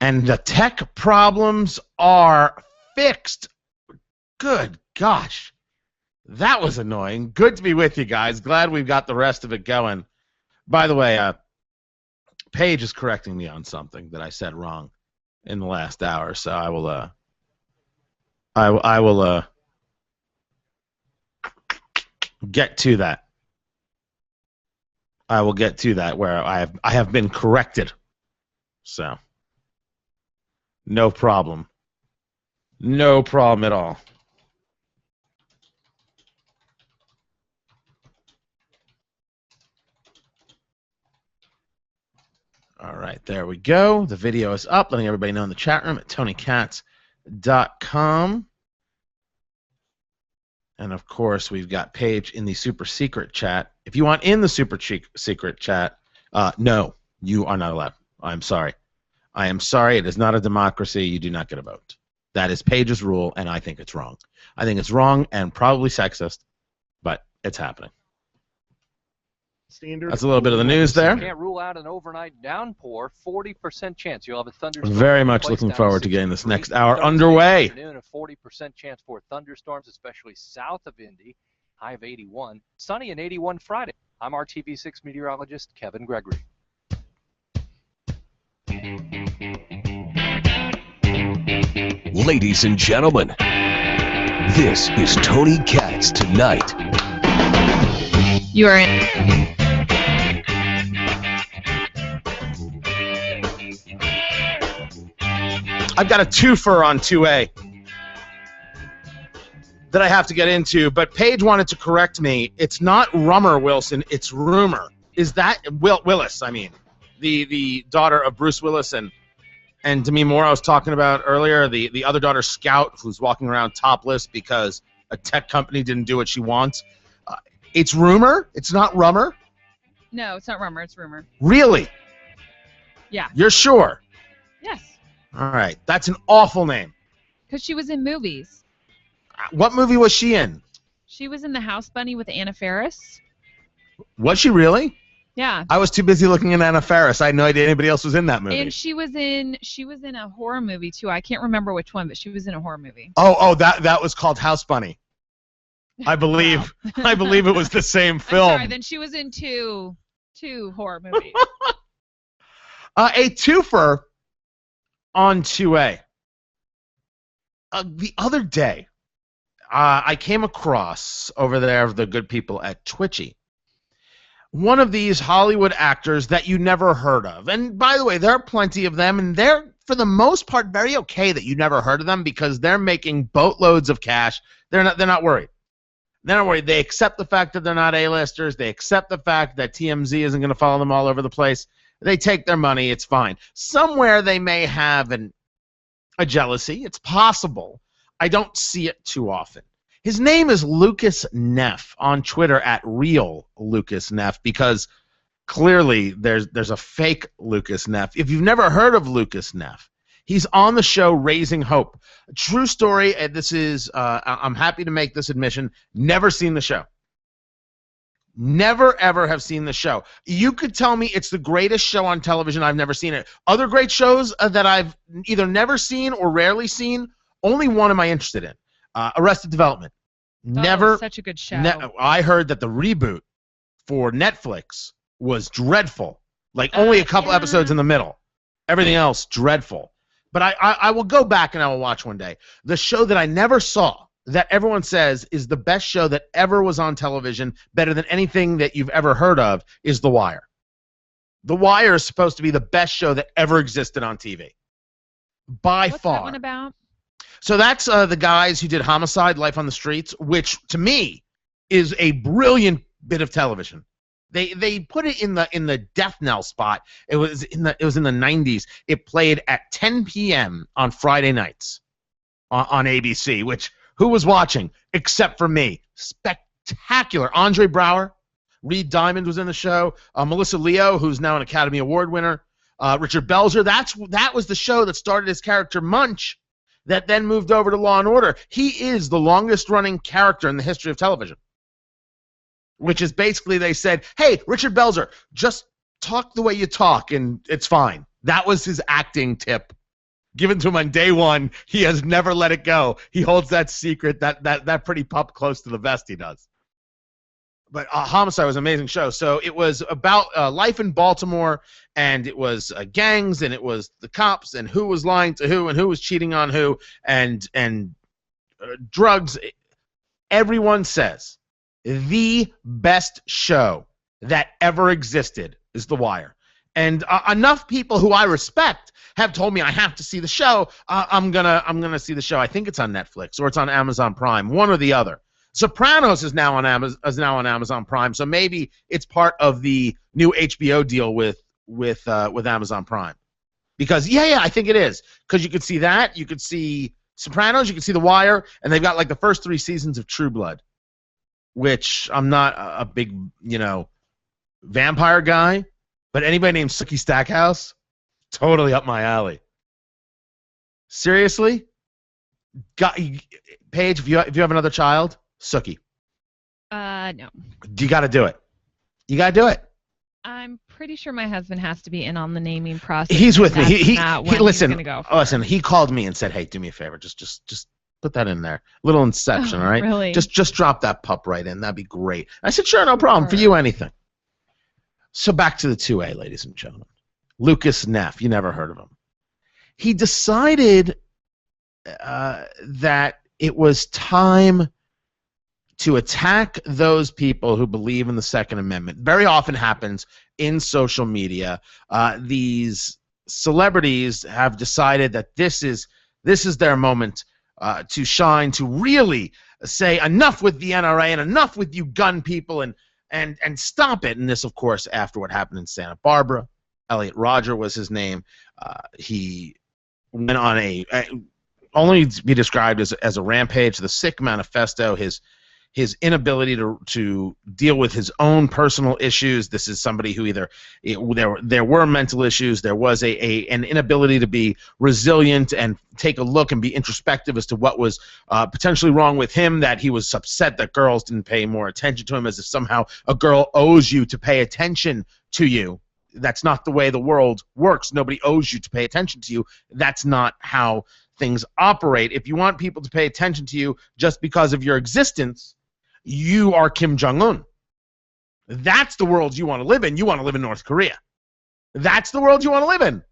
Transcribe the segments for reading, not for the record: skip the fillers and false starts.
And the tech problems are fixed. Good gosh. That was annoying. Good to be with you guys. Glad we've got the rest of it going. By the way, Paige is correcting me on something that I said wrong in the last hour, so I will get to that. I will get to that where I have been corrected. So no problem. No problem at all. All right, there we go. The video is up, letting everybody know in the chat room at TonyKatz.com. And, of course, we've got Paige in the super secret chat. If you want in the super secret chat, no, you are not allowed. I'm sorry. I am sorry. It is not a democracy. You do not get a vote. That is Paige's rule, and I think it's wrong. I think it's wrong and probably sexist, but it's happening. Standard. That's a little bit of the news there. Can't rule out an overnight downpour. 40% chance you'll have a thunderstorm. Very much looking forward to getting this next hour underway. A 40% chance for thunderstorms, especially south of Indy. High of 81. Sunny and 81 Friday. I'm RTV6 meteorologist Kevin Gregory. Ladies and gentlemen, this is Tony Katz Tonight. You are in. I've got a twofer on 2A that I have to get into, but Paige wanted to correct me. It's not Rummer Wilson, it's Rumor. Is that Willis, I mean. The daughter of Bruce Willis and Demi Moore I was talking about earlier, the other daughter, Scout, who's walking around topless because a tech company didn't do what she wants. It's Rumor? It's not Rummer? No, it's not Rummer, it's Rumor. Really? Yeah. You're sure? Yes. All right. That's an awful name. Because she was in movies. What movie was she in? She was in The House Bunny with Anna Faris. Was she really? Yeah. I was too busy looking at Anna Faris. I had no idea anybody else was in that movie. And she was in a horror movie too. I can't remember which one, but she was in a horror movie. Oh, that was called House Bunny. I believe I believe it was the same film. I'm sorry, then she was in two horror movies. A twofer on 2A. The other day, I came across over there the good people at Twitchy one of these Hollywood actors that you never heard of. And by the way, there are plenty of them, and they're, for the most part, very okay that you never heard of them because they're making boatloads of cash. They're not worried. They're not worried. They accept the fact that they're not A-listers. They accept the fact that TMZ isn't going to follow them all over the place. They take their money. It's fine. Somewhere they may have a jealousy. It's possible. I don't see it too often. His name is Lucas Neff on Twitter at Real Lucas Neff because clearly there's a fake Lucas Neff. If you've never heard of Lucas Neff, he's on the show Raising Hope. True story. This is I'm happy to make this admission. Never seen the show. Never ever have seen the show. You could tell me it's the greatest show on television. I've never seen it. Other great shows that I've either never seen or rarely seen. Only one am I interested in. Arrested Development. Never. Such a good show. I heard that the reboot for Netflix was dreadful. Like only a couple episodes in the middle. Everything else dreadful. But I will go back and I will watch one day. The show that I never saw that everyone says is the best show that ever was on television, better than anything that you've ever heard of, is The Wire. The Wire is supposed to be the best show that ever existed on TV. By What's far. That one about? So that's the guys who did Homicide: Life on the Streets, which to me is a brilliant bit of television. They put it in the death knell spot. It was in the 90s. It played at 10 p.m. on Friday nights on ABC. Which who was watching except for me? Spectacular. Andre Braugher, Reed Diamond was in the show. Melissa Leo, who's now an Academy Award winner. Richard Belzer. That was the show that started his character Munch. That then moved over to Law and Order. He is the longest-running character in the history of television. Which is basically they said, hey, Richard Belzer, just talk the way you talk, and it's fine. That was his acting tip given to him on day one. He has never let it go. He holds that secret, that pretty pup close to the vest. He does. But Homicide was an amazing show. So it was about life in Baltimore, and it was gangs, and it was the cops, and who was lying to who, and who was cheating on who, and drugs. Everyone says the best show that ever existed is The Wire. And enough people who I respect have told me I have to see the show. I'm gonna see the show. I think it's on Netflix or it's on Amazon Prime, one or the other. Sopranos is now on Amazon Prime, so maybe it's part of the new HBO deal with Amazon Prime. Because yeah, I think it is. Because you could see that, you could see Sopranos, you could see The Wire, and they've got like the first 3 seasons of True Blood, which I'm not a big vampire guy, but anybody named Sookie Stackhouse, totally up my alley. Seriously, Paige, if you have another child. Sookie. No. You got to do it. You got to do it. I'm pretty sure my husband has to be in on the naming process. He's with me. He listen. Listen, he called me and said, "Hey, do me a favor. Just put that in there. Little Inception, all right? Really? Just drop that pup right in. That'd be great." I said, "Sure, no problem. For you, anything." So back to the 2A, ladies and gentlemen. Lucas Neff. You never heard of him. He decided that it was time to attack those people who believe in the Second Amendment. Very often happens in social media. These celebrities have decided that this is their moment to shine, to really say enough with the NRA and enough with you gun people and stop it. And this, of course, after what happened in Santa Barbara. Elliot Rodger was his name. He went on only to be described as a rampage, the sick manifesto, his inability to deal with his own personal issues. This is somebody who there were mental issues. There was an inability to be resilient and take a look and be introspective as to what was potentially wrong with him, that he was upset that girls didn't pay more attention to him, as if somehow a girl owes you to pay attention to you. That's not the way the world works. Nobody owes you to pay attention to you. That's not how things operate. If you want people to pay attention to you just because of your existence, you are Kim Jong-un. That's the world you want to live in. You want to live in North Korea. That's the world you want to live in.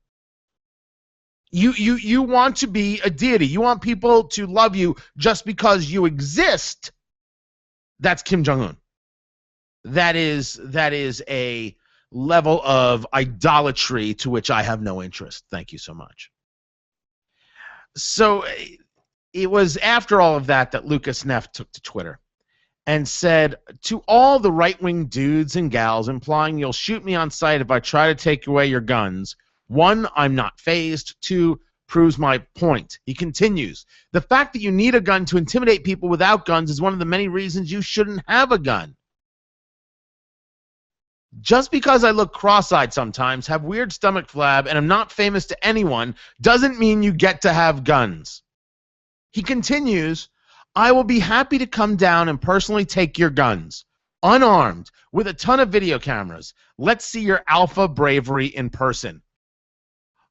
You want to be a deity. You want people to love you just because you exist. That's Kim Jong-un. That is a level of idolatry to which I have no interest. Thank you so much. So it was after all of that Lucas Neff took to Twitter and said, "To all the right-wing dudes and gals implying you'll shoot me on sight if I try to take away your guns, 1, I'm not fazed. 2, proves my point." He continues, "The fact that you need a gun to intimidate people without guns is one of the many reasons you shouldn't have a gun. Just because I look cross-eyed sometimes, have weird stomach flab, and am not famous to anyone, doesn't mean you get to have guns." He continues, "I will be happy to come down and personally take your guns, unarmed, with a ton of video cameras. Let's see your alpha bravery in person."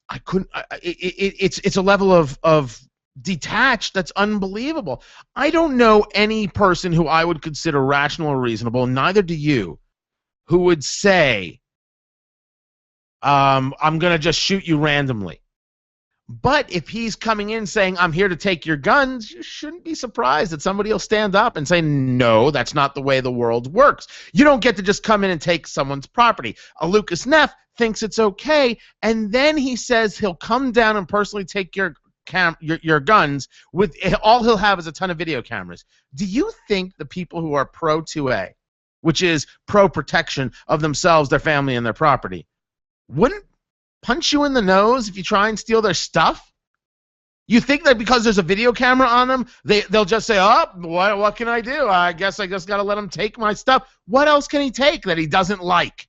I couldn't. It's a level of detached that's unbelievable. I don't know any person who I would consider rational or reasonable, neither do you, who would say, I'm going to just shoot you randomly. But if he's coming in saying, "I'm here to take your guns," you shouldn't be surprised that somebody will stand up and say, "No, that's not the way the world works. You don't get to just come in and take someone's property." Lucas Neff thinks it's okay, and then he says he'll come down and personally take your guns. With all he'll have is a ton of video cameras. Do you think the people who are pro 2A, which is pro protection of themselves, their family, and their property, wouldn't punch you in the nose if you try and steal their stuff? You think that because there's a video camera on them, they'll just say, "Oh, what can I do? I guess I just got to let him take my stuff." What else can he take that he doesn't like?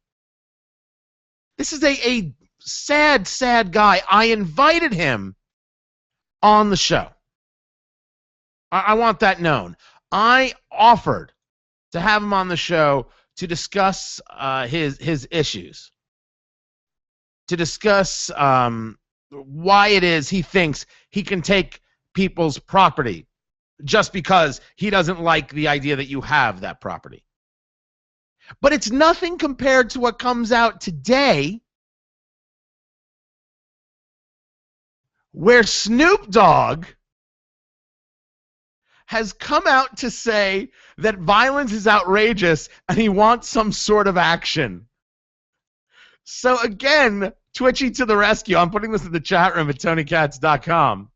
This is a sad, sad guy. I invited him on the show. I want that known. I offered to have him on the show to discuss his issues, to discuss why it is he thinks he can take people's property just because he doesn't like the idea that you have that property. But it's nothing compared to what comes out today, where Snoop Dogg has come out to say that violence is outrageous and he wants some sort of action. So again, Twitchy to the rescue. I'm putting this in the chat room at TonyKatz.com.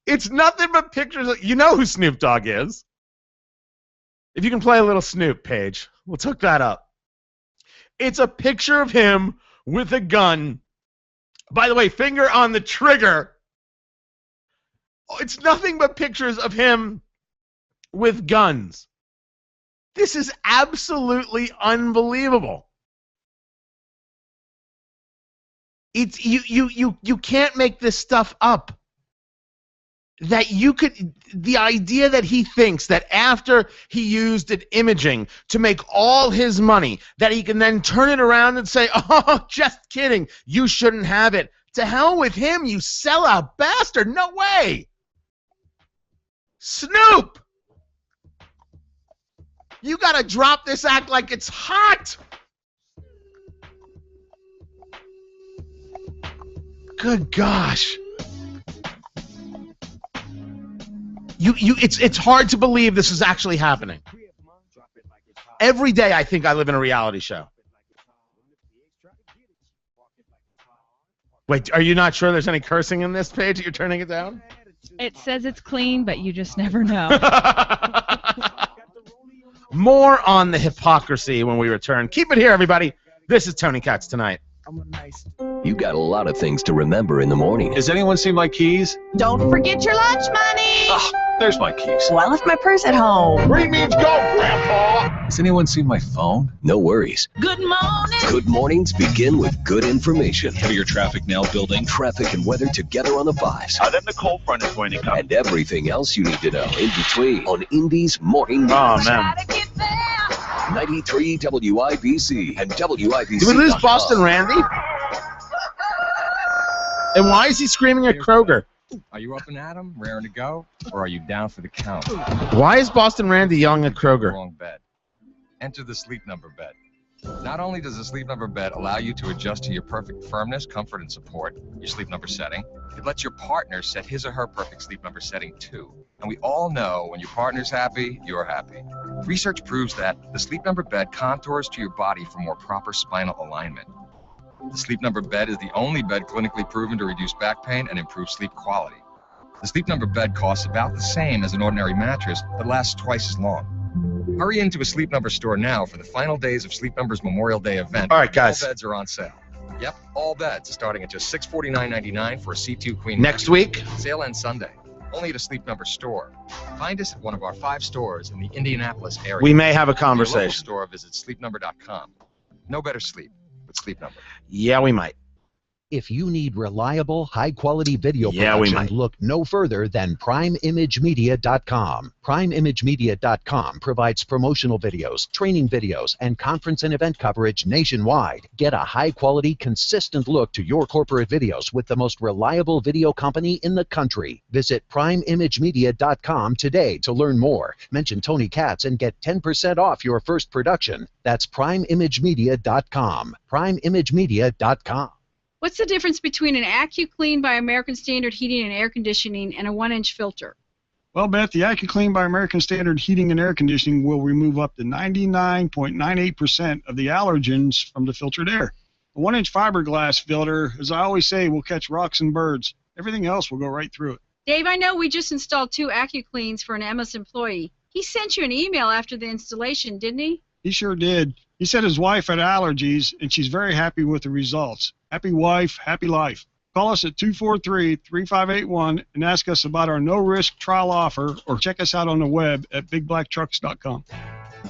It's nothing but pictures of, you know who Snoop Dogg is. If you can play a little Snoop, Paige, we'll hook that up. It's a picture of him with a gun. By the way, finger on the trigger. It's nothing but pictures of him with guns. This is absolutely unbelievable. It's you can't make this stuff up. That you could, the idea that he thinks that after he used an imaging to make all his money, that he can then turn it around and say, oh, just kidding, you shouldn't have it. To hell with him, you sellout bastard. No way. Snoop, you got to drop this act like it's hot. Good gosh. It's hard to believe this is actually happening. Every day I think I live in a reality show. Wait, are you not sure there's any cursing in this page that you're turning it down? It says it's clean, but you just never know. More on the hypocrisy when we return. Keep it here, everybody. This is Tony Katz Tonight. You got a lot of things to remember in the morning. Has anyone seen my keys? Don't forget your lunch money. Ah, there's my keys. Well, I left my purse at home. Green means go, Grandpa! Has anyone seen my phone? No worries. Good morning. Good mornings begin with good information. Heavier traffic now building. Traffic and weather together on the 5s. Then the cold front is going to come. And everything else you need to know in between on Indy's Morning News. Oh, man. Gotta get there. 93 WIBC and WIBC. Did we lose Boston Randy? And why is he screaming at Kroger? Are you up and at 'em, raring to go, or are you down for the count? Why is Boston Randy yelling at Kroger? Wrong bed. Enter the Sleep Number bed. Not only does the Sleep Number bed allow you to adjust to your perfect firmness, comfort, and support, your Sleep Number setting, it lets your partner set his or her perfect Sleep Number setting too. And we all know when your partner's happy, you're happy. Research proves that the Sleep Number bed contours to your body for more proper spinal alignment. The Sleep Number bed is the only bed clinically proven to reduce back pain and improve sleep quality. The Sleep Number bed costs about the same as an ordinary mattress, but lasts twice as long. Hurry into a Sleep Number store now for the final days of Sleep Number's Memorial Day event. All right, guys. All beds are on sale. Yep, all beds starting at just $649.99 for a C2 queen. Next week? Sale ends Sunday. Only at a Sleep Number store. Find us at one of our 5 stores in the Indianapolis area. We may have a For your local conversation. store, visit sleepnumber.com. No better sleep with Sleep Number. Yeah, we might. If you need reliable, high-quality video Yeah, we production, might. look no further than PrimeImageMedia.com. PrimeImageMedia.com provides promotional videos, training videos, and conference and event coverage nationwide. Get a high-quality, consistent look to your corporate videos with the most reliable video company in the country. Visit PrimeImageMedia.com today to learn more. Mention Tony Katz and get 10% off your first production. That's PrimeImageMedia.com. PrimeImageMedia.com. What's the difference between an AccuClean by American Standard Heating and Air Conditioning and a 1-inch filter? Well, Beth, the AccuClean by American Standard Heating and Air Conditioning will remove up to 99.98% of the allergens from the filtered air. A 1-inch fiberglass filter, as I always say, will catch rocks and birds. Everything else will go right through it. Dave, I know we just installed 2 AccuCleans for an Emma's employee. He sent you an email after the installation, didn't he? He sure did. He said his wife had allergies, and she's very happy with the results. Happy wife, happy life. Call us at 243-3581 and ask us about our no-risk trial offer, or check us out on the web at bigblackTrucks.com.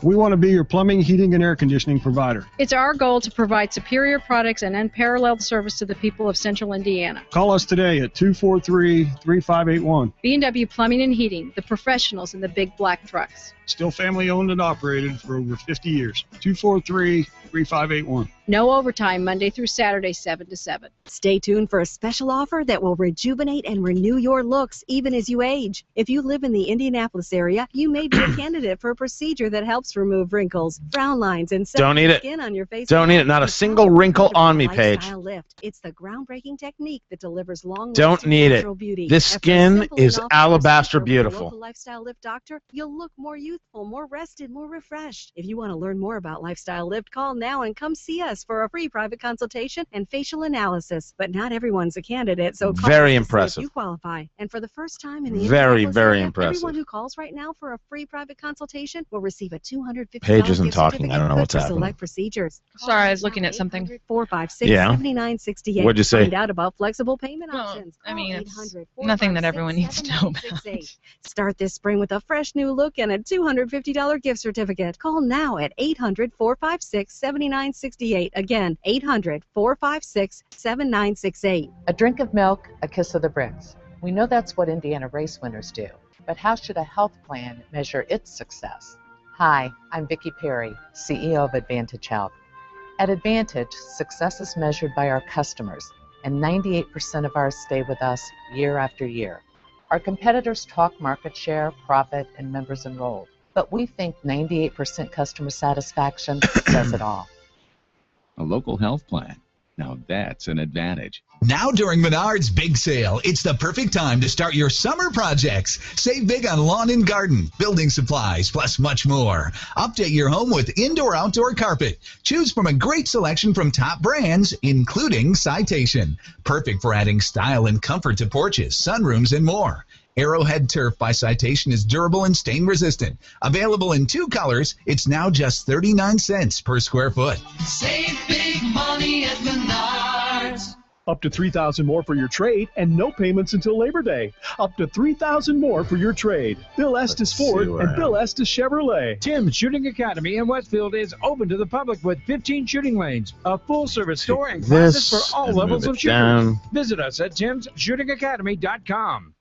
We want to be your plumbing, heating, and air conditioning provider. It's our goal to provide superior products and unparalleled service to the people of Central Indiana. Call us today at 243-3581. B&W Plumbing and Heating, the professionals in the big black trucks. Still family owned and operated for over 50 years. 243-3581. No overtime Monday through Saturday, 7 to 7. Stay tuned for a special offer that will rejuvenate and renew your looks even as you age. If you live in the Indianapolis area, you may be a candidate for a procedure that helps remove wrinkles, frown lines, and Don't need it. skin on your face. Don't need it. Not a single wrinkle on me, Paige. Lifestyle Lift. It's the groundbreaking technique that delivers long Don't need it. beauty. This And for a skin simple is and often alabaster procedure with your beautiful. local Lifestyle Lift doctor, you'll look more youthful, more rested, more refreshed. If you want to learn more about Lifestyle Lift, call now and come see us for a free private consultation and facial analysis. But not everyone's a candidate, so call Very us to see impressive. if you qualify. And for the first time in the Very, Indianapolis very area, impressive. everyone who calls right now for a free private consultation will receive a $250 Paige isn't gift talking. I don't know certificate what's for happening. select procedures. Sorry, I was looking at something. 456 Yeah. 7968. What'd you say? Find out about flexible payment Well, options. I mean, Call it's 800 nothing that everyone needs to know about. 7968. Start this spring with a fresh new look and a $250 gift certificate. Call now at 800-456-7968. Again, 800-456-7968. A drink of milk, a kiss of the bricks. We know that's what Indiana race winners do. But how should a health plan measure its success? Hi, I'm Vicki Perry, CEO of Advantage Health. At Advantage, success is measured by our customers, and 98% of ours stay with us year after year. Our competitors talk market share, profit, and members enrolled, but we think 98% customer satisfaction says it all. A local health plan. Now that's an advantage. Now during Menard's big sale, it's the perfect time to start your summer projects. Save big on lawn and garden, building supplies, plus much more. Update your home with indoor-outdoor carpet. Choose from a great selection from top brands, including Citation. Perfect for adding style and comfort to porches, sunrooms, and more. Arrowhead Turf by Citation is durable and stain-resistant. Available in 2 colors, it's now just 39 cents per square foot. Save big money at Menards. Up to $3,000 more for your trade and no payments until Labor Day. Up to $3,000 more for your trade. Bill Estes Ford and Bill Estes Chevrolet. Tim's Shooting Academy in Westfield is open to the public with 15 shooting lanes, a full-service store, and classes for all levels of shooters. down. Visit us at timsshootingacademy.com.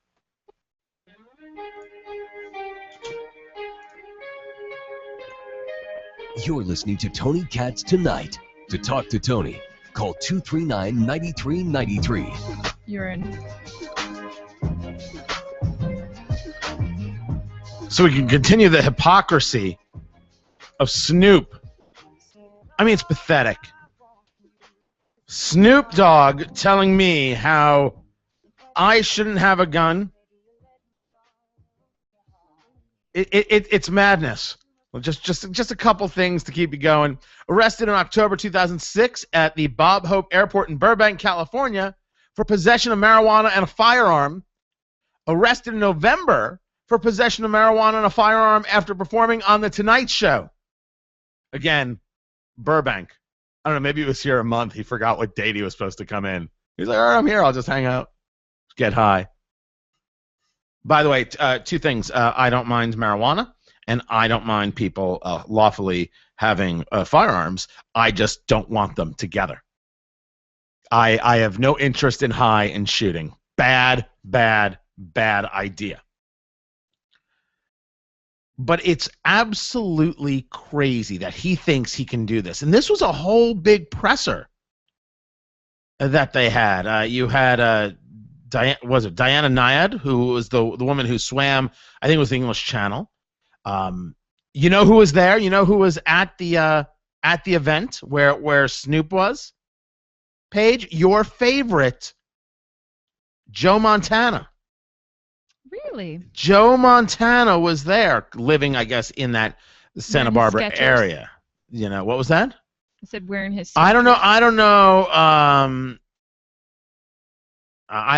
You're listening to Tony Katz Tonight. To talk to Tony, call 239-9393. You're in. So we can continue the hypocrisy of Snoop. I mean, it's pathetic. Snoop Dogg telling me how I shouldn't have a gun. It's madness. Well, just a couple things to keep you going. Arrested in October 2006 at the Bob Hope Airport in Burbank, California, for possession of marijuana and a firearm. Arrested in November for possession of marijuana and a firearm after performing on The Tonight Show. Again, Burbank. I don't know, maybe he was here a month. He forgot what date he was supposed to come in. He's like, all right, I'm here. I'll just hang out. Get high. By the way, 2 things. I don't mind marijuana, and I don't mind people lawfully having firearms. I just don't want them together. I have no interest in high and shooting. Bad idea. But it's absolutely crazy that he thinks he can do this. And this was a whole big presser that they had. You had Diana Nyad, who was the woman who swam, I think it was the English Channel. You know who was there? You know who was at the event where Snoop was? Paige, your favorite, Joe Montana. Really? Joe Montana was there, living, I guess, in that Santa Barbara area. You know, what was that? I said wearing his. I don't know. I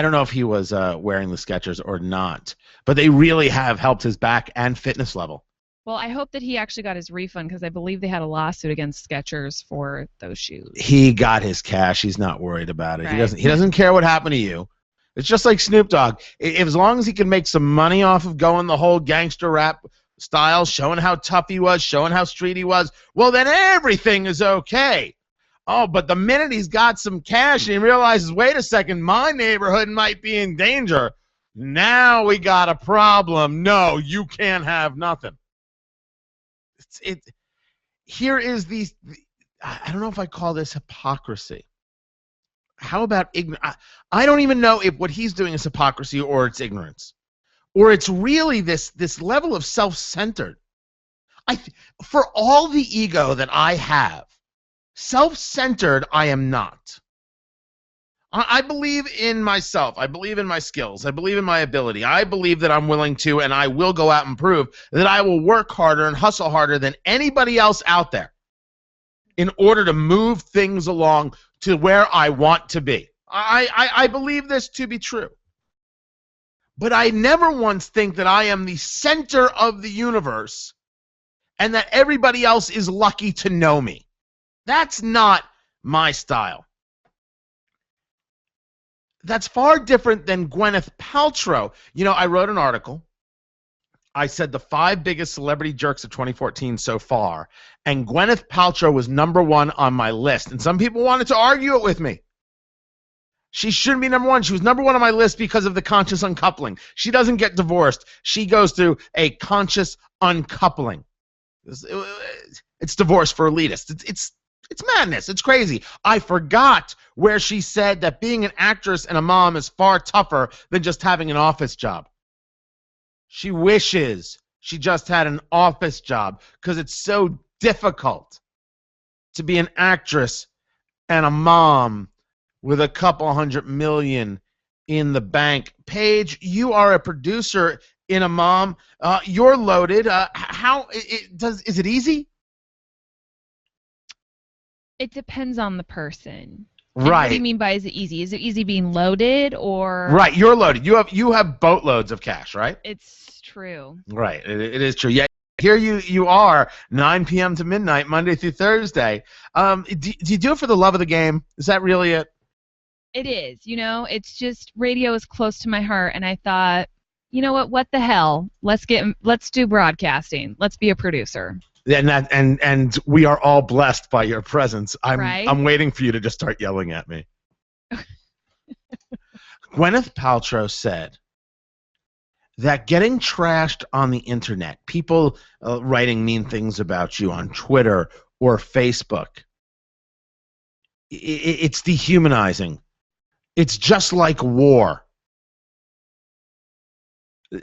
don't know if he was wearing the Skechers or not, but they really have helped his back and fitness level. Well, I hope that he actually got his refund because I believe they had a lawsuit against Skechers for those shoes. He got his cash. He's not worried about it. Right. He doesn't care what happened to you. It's just like Snoop Dogg. As long as he can make some money off of going the whole gangster rap style, showing how tough he was, showing how street he was, well, then everything is okay. Oh, but the minute he's got some cash and he realizes, wait a second, my neighborhood might be in danger, now we got a problem. No, you can't have nothing. Here is I don't know if I call this hypocrisy. How about ignorance? I don't even know if what he's doing is hypocrisy or it's ignorance. Or it's really this level of self-centered. For all the ego that I have, self-centered I am not. I believe in myself. I believe in my skills. I believe in my ability. I believe that I'm willing to, and I will go out and prove that I will work harder and hustle harder than anybody else out there in order to move things along to where I want to be. I believe this to be true. But I never once think that I am the center of the universe and that everybody else is lucky to know me. That's not my style. That's far different than Gwyneth Paltrow. You know, I wrote an article. I said the 5 biggest celebrity jerks of 2014 so far, and Gwyneth Paltrow was #1 on my list. And some people wanted to argue it with me. She shouldn't be #1. She was #1 on my list because of the conscious uncoupling. She doesn't get divorced. She goes through a conscious uncoupling. It's divorce for elitists. It's madness. It's crazy. I forgot where she said that being an actress and a mom is far tougher than just having an office job. She wishes she just had an office job because it's so difficult to be an actress and a mom with a couple $100 million in the bank. Paige, you are a producer in a mom. You're loaded. Is it easy? It depends on the person. Right. What do you mean by is it easy? Is it easy being loaded or? Right, you're loaded. You have boatloads of cash, right? It's true. Right, it is true. Yeah, here you are, 9 p.m. to midnight, Monday through Thursday. Do you do it for the love of the game? Is that really it? It is. You know, it's just radio is close to my heart, and I thought, you know what? What the hell? Let's do broadcasting. Let's be a producer. And we are all blessed by your presence. Right? I'm waiting for you to just start yelling at me. Gwyneth Paltrow said that getting trashed on the internet, people writing mean things about you on Twitter or Facebook, it's dehumanizing. It's just like war.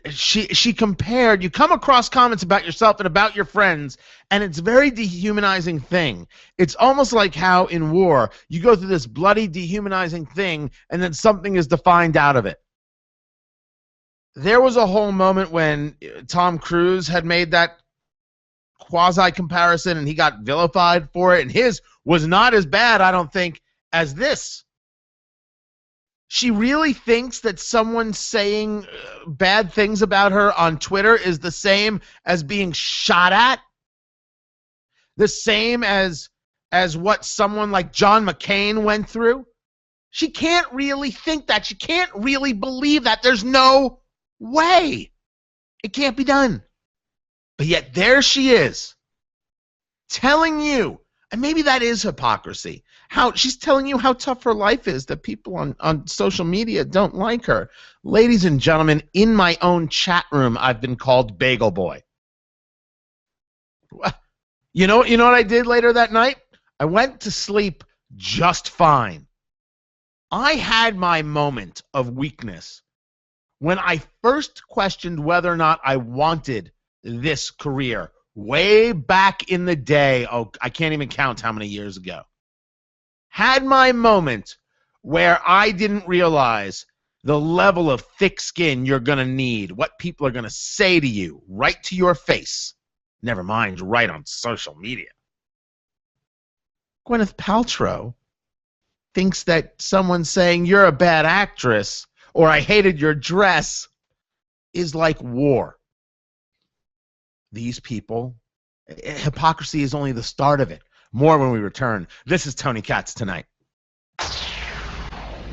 She compared, you come across comments about yourself and about your friends, and it's a very dehumanizing thing. It's almost like how in war, you go through this bloody dehumanizing thing, and then something is defined out of it. There was a whole moment when Tom Cruise had made that quasi-comparison, and he got vilified for it, and his was not as bad, I don't think, as this. She really thinks that someone saying bad things about her on Twitter is the same as being shot at? The same as what someone like John McCain went through? She can't really think that. She can't really believe that. There's no way. It can't be done. But yet there she is, telling you, and maybe that is hypocrisy, how she's telling you how tough her life is, that people on social media don't like her. Ladies and gentlemen, in my own chat room, I've been called Bagel Boy. You know what I did later that night? I went to sleep just fine. I had my moment of weakness when I first questioned whether or not I wanted this career way back in the day. Oh, I can't even count how many years ago. Had my moment where I didn't realize the level of thick skin you're going to need, what people are going to say to you right to your face, never mind right on social media. Gwyneth Paltrow thinks that someone saying you're a bad actress or I hated your dress is like war. These people, hypocrisy is only the start of it. More when we return. This is Tony Katz Tonight.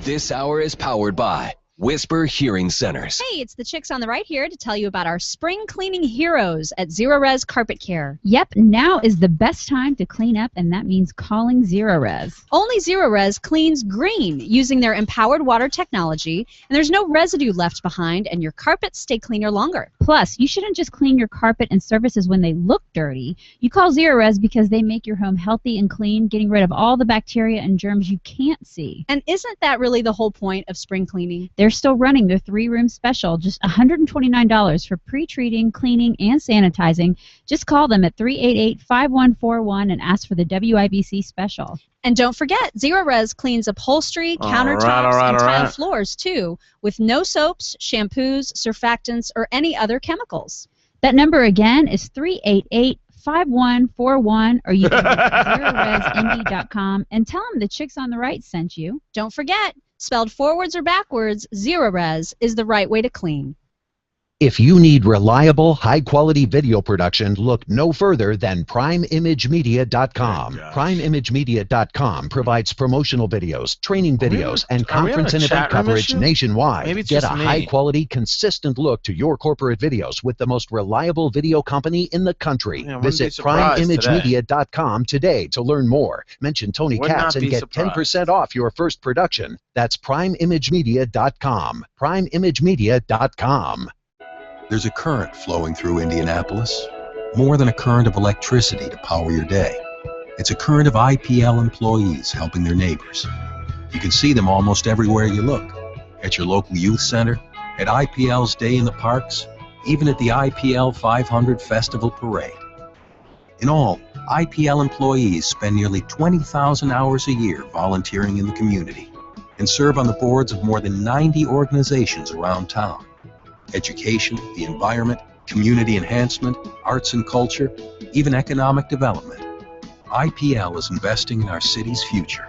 This hour is powered by Whisper Hearing Centers. Hey, it's the chicks on the right here to tell you about our spring cleaning heroes at Zero Res Carpet Care. Yep, now is the best time to clean up, and that means calling Zero Res. Only Zero Res cleans green using their empowered water technology, and there's no residue left behind, and your carpets stay cleaner longer. Plus, you shouldn't just clean your carpet and surfaces when they look dirty. You call Zero Res because they make your home healthy and clean, getting rid of all the bacteria and germs you can't see. And isn't that really the whole point of spring cleaning? They're still running their 3-room special, just $129 for pre-treating, cleaning, and sanitizing. Just call them at 388-5141 and ask for the WIBC special. And don't forget, Zero Res cleans upholstery, countertops, and tile floors, too, with no soaps, shampoos, surfactants, or any other chemicals. That number again is 388-5141, or you can visit ZeroResIndy.com and tell them the chicks on the right sent you. Don't forget, spelled forwards or backwards, Zero Res is the right way to clean. If you need reliable, high-quality video production, look no further than PrimeImageMedia.com. PrimeImageMedia.com provides promotional videos, training videos, and conference and event coverage nationwide. Get a high-quality, consistent look to your corporate videos with the most reliable video company in the country. Visit PrimeImageMedia.com today to learn more. Mention Tony Katz and get 10% off your first production. That's PrimeImageMedia.com. PrimeImageMedia.com. There's a current flowing through Indianapolis, more than a current of electricity to power your day. It's a current of IPL employees helping their neighbors. You can see them almost everywhere you look, at your local youth center, at IPL's Day in the Parks, even at the IPL 500 Festival Parade. In all, IPL employees spend nearly 20,000 hours a year volunteering in the community and serve on the boards of more than 90 organizations around town. Education, the environment, community enhancement, arts and culture, even economic development. IPL is investing in our city's future.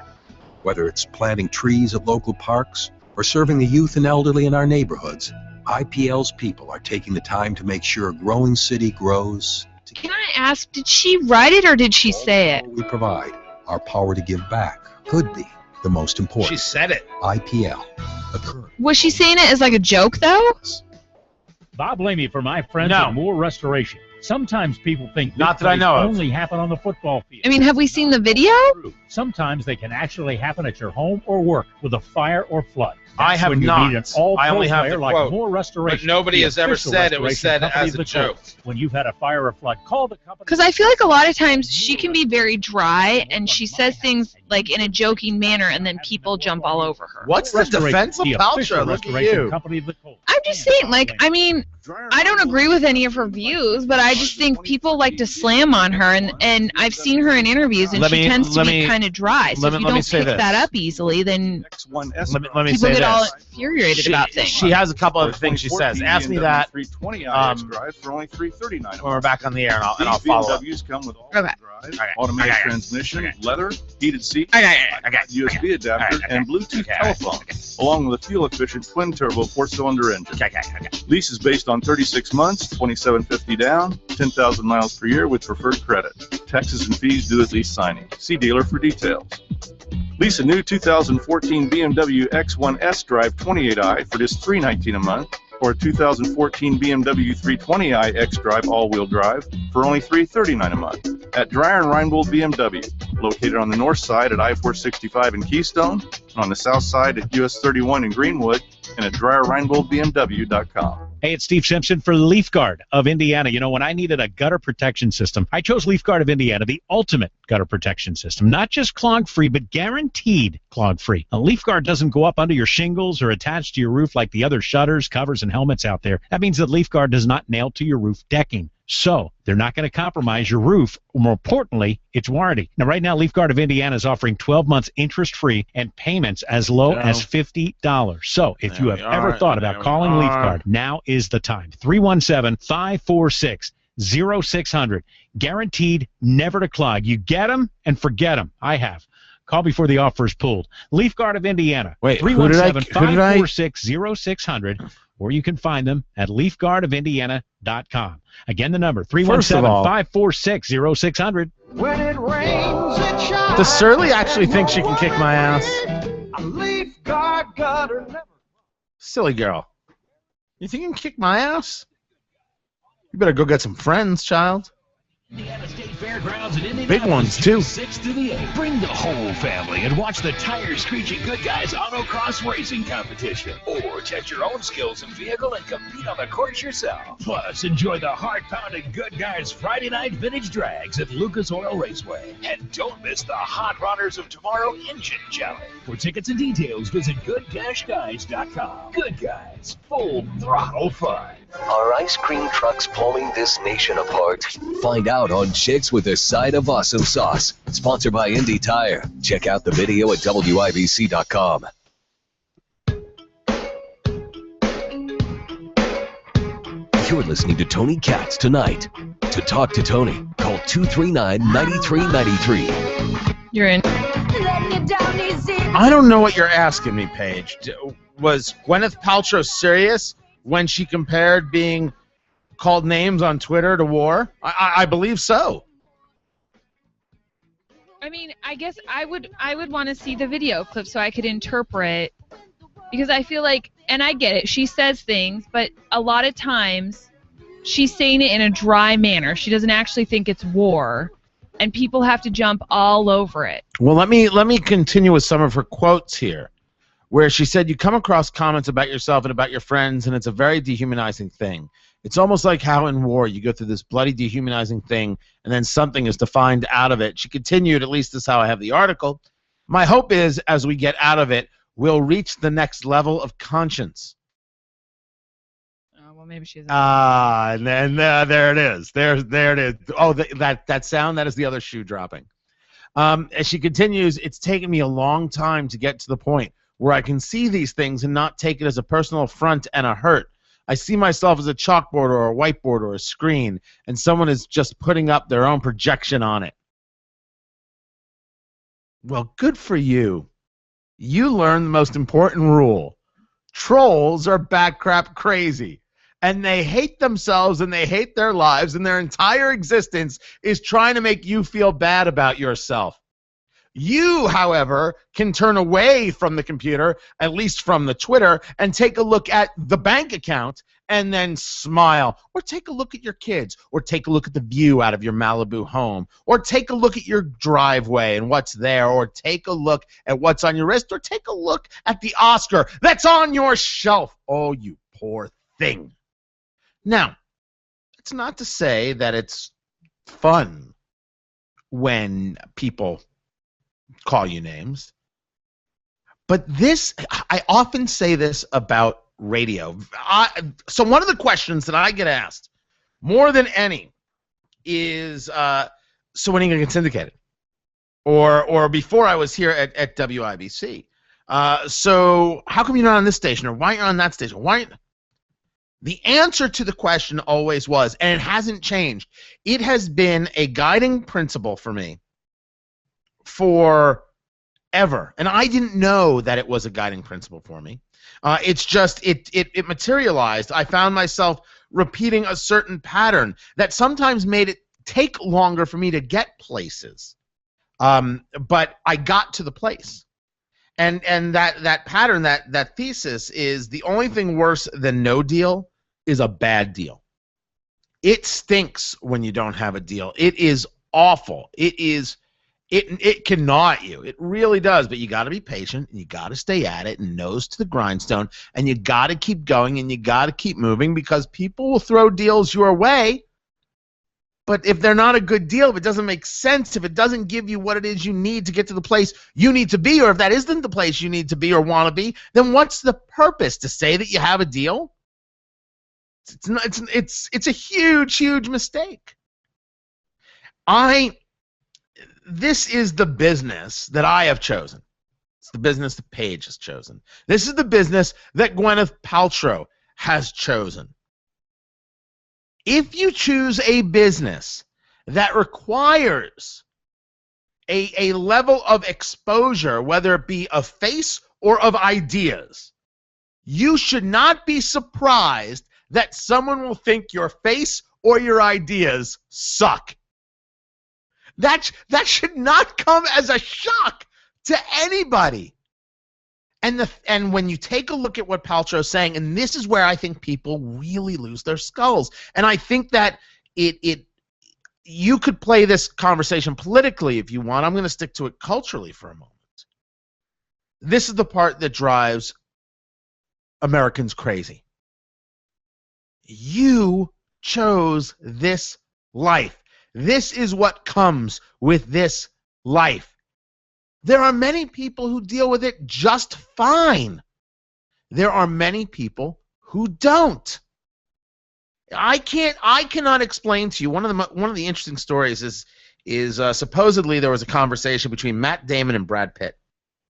Whether it's planting trees at local parks or serving the youth and elderly in our neighborhoods, IPL's people are taking the time to make sure a growing city grows. Can I ask, did she write it or did she say it? We provide. Our power to give back could be the most important. She said it. IPL. Was she saying it as like a joke, though? Bob Lamey for my friends at Moore Restoration. Sometimes people think not that I know of. Only happen on the football field. I mean, have we seen the video? Sometimes they can actually happen at your home or work with a fire or flood. I have when you not. Need an all I only have the like quote. Moore Restoration. But nobody the has ever said it was said company as a joke. When you've had a fire or flood, call the company. Because I feel like a lot of times she can be very dry and she says things like in a joking manner and then people jump all over her. What's the defense of Paltrow? Look at you. I'm just saying, like, I mean, I don't agree with any of her views, but I just think people like to slam on her, and I've seen her in interviews, and she tends to be kind of dry. So if you don't pick that up easily, then let me people say get all this. infuriated about things. She has a couple of things she says. Ask me that 320 IX drives for only $339. when we're back on the air, and I'll follow up. BMWs come with all Okay. automatic transmission, leather, heated seats, USB adapter, and Bluetooth telephone, along with a fuel-efficient twin-turbo 4-cylinder engine. Lease is based on 36 months, $2,750 down, 10,000 miles per year with preferred credit. Taxes and fees due at lease signing. See dealer for details. Lease a new 2014 BMW X1 S-Drive 28i for just $319 a month, or a 2014 BMW 320i X-Drive all-wheel drive for only $339 a month at Dreyer and Reinbold BMW, located on the north side at I-465 in Keystone, and on the south side at US 31 in Greenwood, and at DryerReinboldBMW.com. Hey, it's Steve Simpson for LeafGuard of Indiana. You know, when I needed a gutter protection system, I chose LeafGuard of Indiana, the ultimate gutter protection system. Not just clog-free, but guaranteed clog-free. Now, LeafGuard doesn't go up under your shingles or attach to your roof like the other shutters, covers, and helmets out there. That means that LeafGuard does not nail to your roof decking. So they're not going to compromise your roof, or more importantly, its warranty. Now, right now, LeafGuard of Indiana is offering 12 months interest-free and payments as low as $50. So if you have ever thought about calling LeafGuard, now is the time. 317-546-0600. Guaranteed never to clog. You get them and forget them. I have. Call before the offer is pulled. LeafGuard of Indiana. Wait, 317-546-0600. Or you can find them at leafguardofindiana.com. Again, the number, 317-546-0600. When it rains, it shines. Does Surly actually think she can kick my ass? A leaf guard gutter never. Silly girl. You think you can kick my ass? You better go get some friends, child. Indiana State Fairgrounds in Indianapolis. Big ones, too. 6 to the 8. Bring the whole family and watch the tire-screeching Good Guys Autocross Racing Competition. Or test your own skills in vehicle and compete on the course yourself. Plus, enjoy the heart-pounding Good Guys Friday Night Vintage Drags at Lucas Oil Raceway. And don't miss the Hot Rodders of Tomorrow Engine Challenge. For tickets and details, visit good-guys.com. Good Guys, full throttle fun. Are ice cream trucks pulling this nation apart? Find out on Chicks with a Side of Awesome Sauce. Sponsored by Indy Tire. Check out the video at WIBC.com. You're listening to Tony Katz tonight. To talk to Tony, call 239-9393. You're in. I don't know what you're asking me, Paige. Was Gwyneth Paltrow serious when she compared being called names on Twitter to war? I believe so. I mean, I guess I would want to see the video clip so I could interpret, because I feel like, and I get it, she says things, but a lot of times she's saying it in a dry manner. She doesn't actually think it's war, and people have to jump all over it. Well, let me continue with some of her quotes here, where she said, you come across comments about yourself and about your friends, and it's a very dehumanizing thing. It's almost like how in war you go through this bloody dehumanizing thing, and then something is defined out of it. She continued, at least this is how I have the article, my hope is, as we get out of it, we'll reach the next level of conscience. Well, maybe she's. And then there it is. There it is. Oh, that sound, that is the other shoe dropping. As she continues, it's taken me a long time to get to the point where I can see these things and not take it as a personal affront and a hurt. I see myself as a chalkboard or a whiteboard or a screen, and someone is just putting up their own projection on it. Well, good for you. You learned the most important rule. Trolls are bat crap crazy, and they hate themselves and they hate their lives, and their entire existence is trying to make you feel bad about yourself. You, however, can turn away from the computer, at least from the Twitter, and take a look at the bank account and then smile. Or take a look at your kids. Or take a look at the view out of your Malibu home. Or take a look at your driveway and what's there. Or take a look at what's on your wrist. Or take a look at the Oscar that's on your shelf. Oh, you poor thing. Now, it's not to say that it's fun when people call you names, but this, I often say this about radio. So one of the questions that I get asked more than any is, so when are you going to get syndicated? Or before I was here at WIBC, so how come you're not on this station, or why aren't you on that station? The answer to the question always was, and it hasn't changed, it has been a guiding principle for me forever, and I didn't know that it was a guiding principle for me. It's just it materialized. I found myself repeating a certain pattern that sometimes made it take longer for me to get places, but I got to the place. And that pattern, that thesis is, the only thing worse than no deal is a bad deal. It stinks when you don't have a deal. It is awful. It can gnaw at you. It really does. But you got to be patient, and you got to stay at it and nose to the grindstone, and you got to keep going, and you got to keep moving, because people will throw deals your way. But if they're not a good deal, if it doesn't make sense, if it doesn't give you what it is you need to get to the place you need to be, or if that isn't the place you need to be or want to be, then what's the purpose? To say that you have a deal? It's a huge mistake. This is the business that I have chosen. It's the business that Paige has chosen. This is the business that Gwyneth Paltrow has chosen. If you choose a business that requires a level of exposure, whether it be of face or of ideas, you should not be surprised that someone will think your face or your ideas suck. That should not come as a shock to anybody. And when you take a look at what Paltrow's saying, and this is where I think people really lose their skulls. And I think that you could play this conversation politically if you want. I'm going to stick to it culturally for a moment. This is the part that drives Americans crazy. You chose this life. This is what comes with this life. There are many people who deal with it just fine. There are many people who don't. I cannot explain to you. One of the interesting stories is supposedly there was a conversation between Matt Damon and Brad Pitt,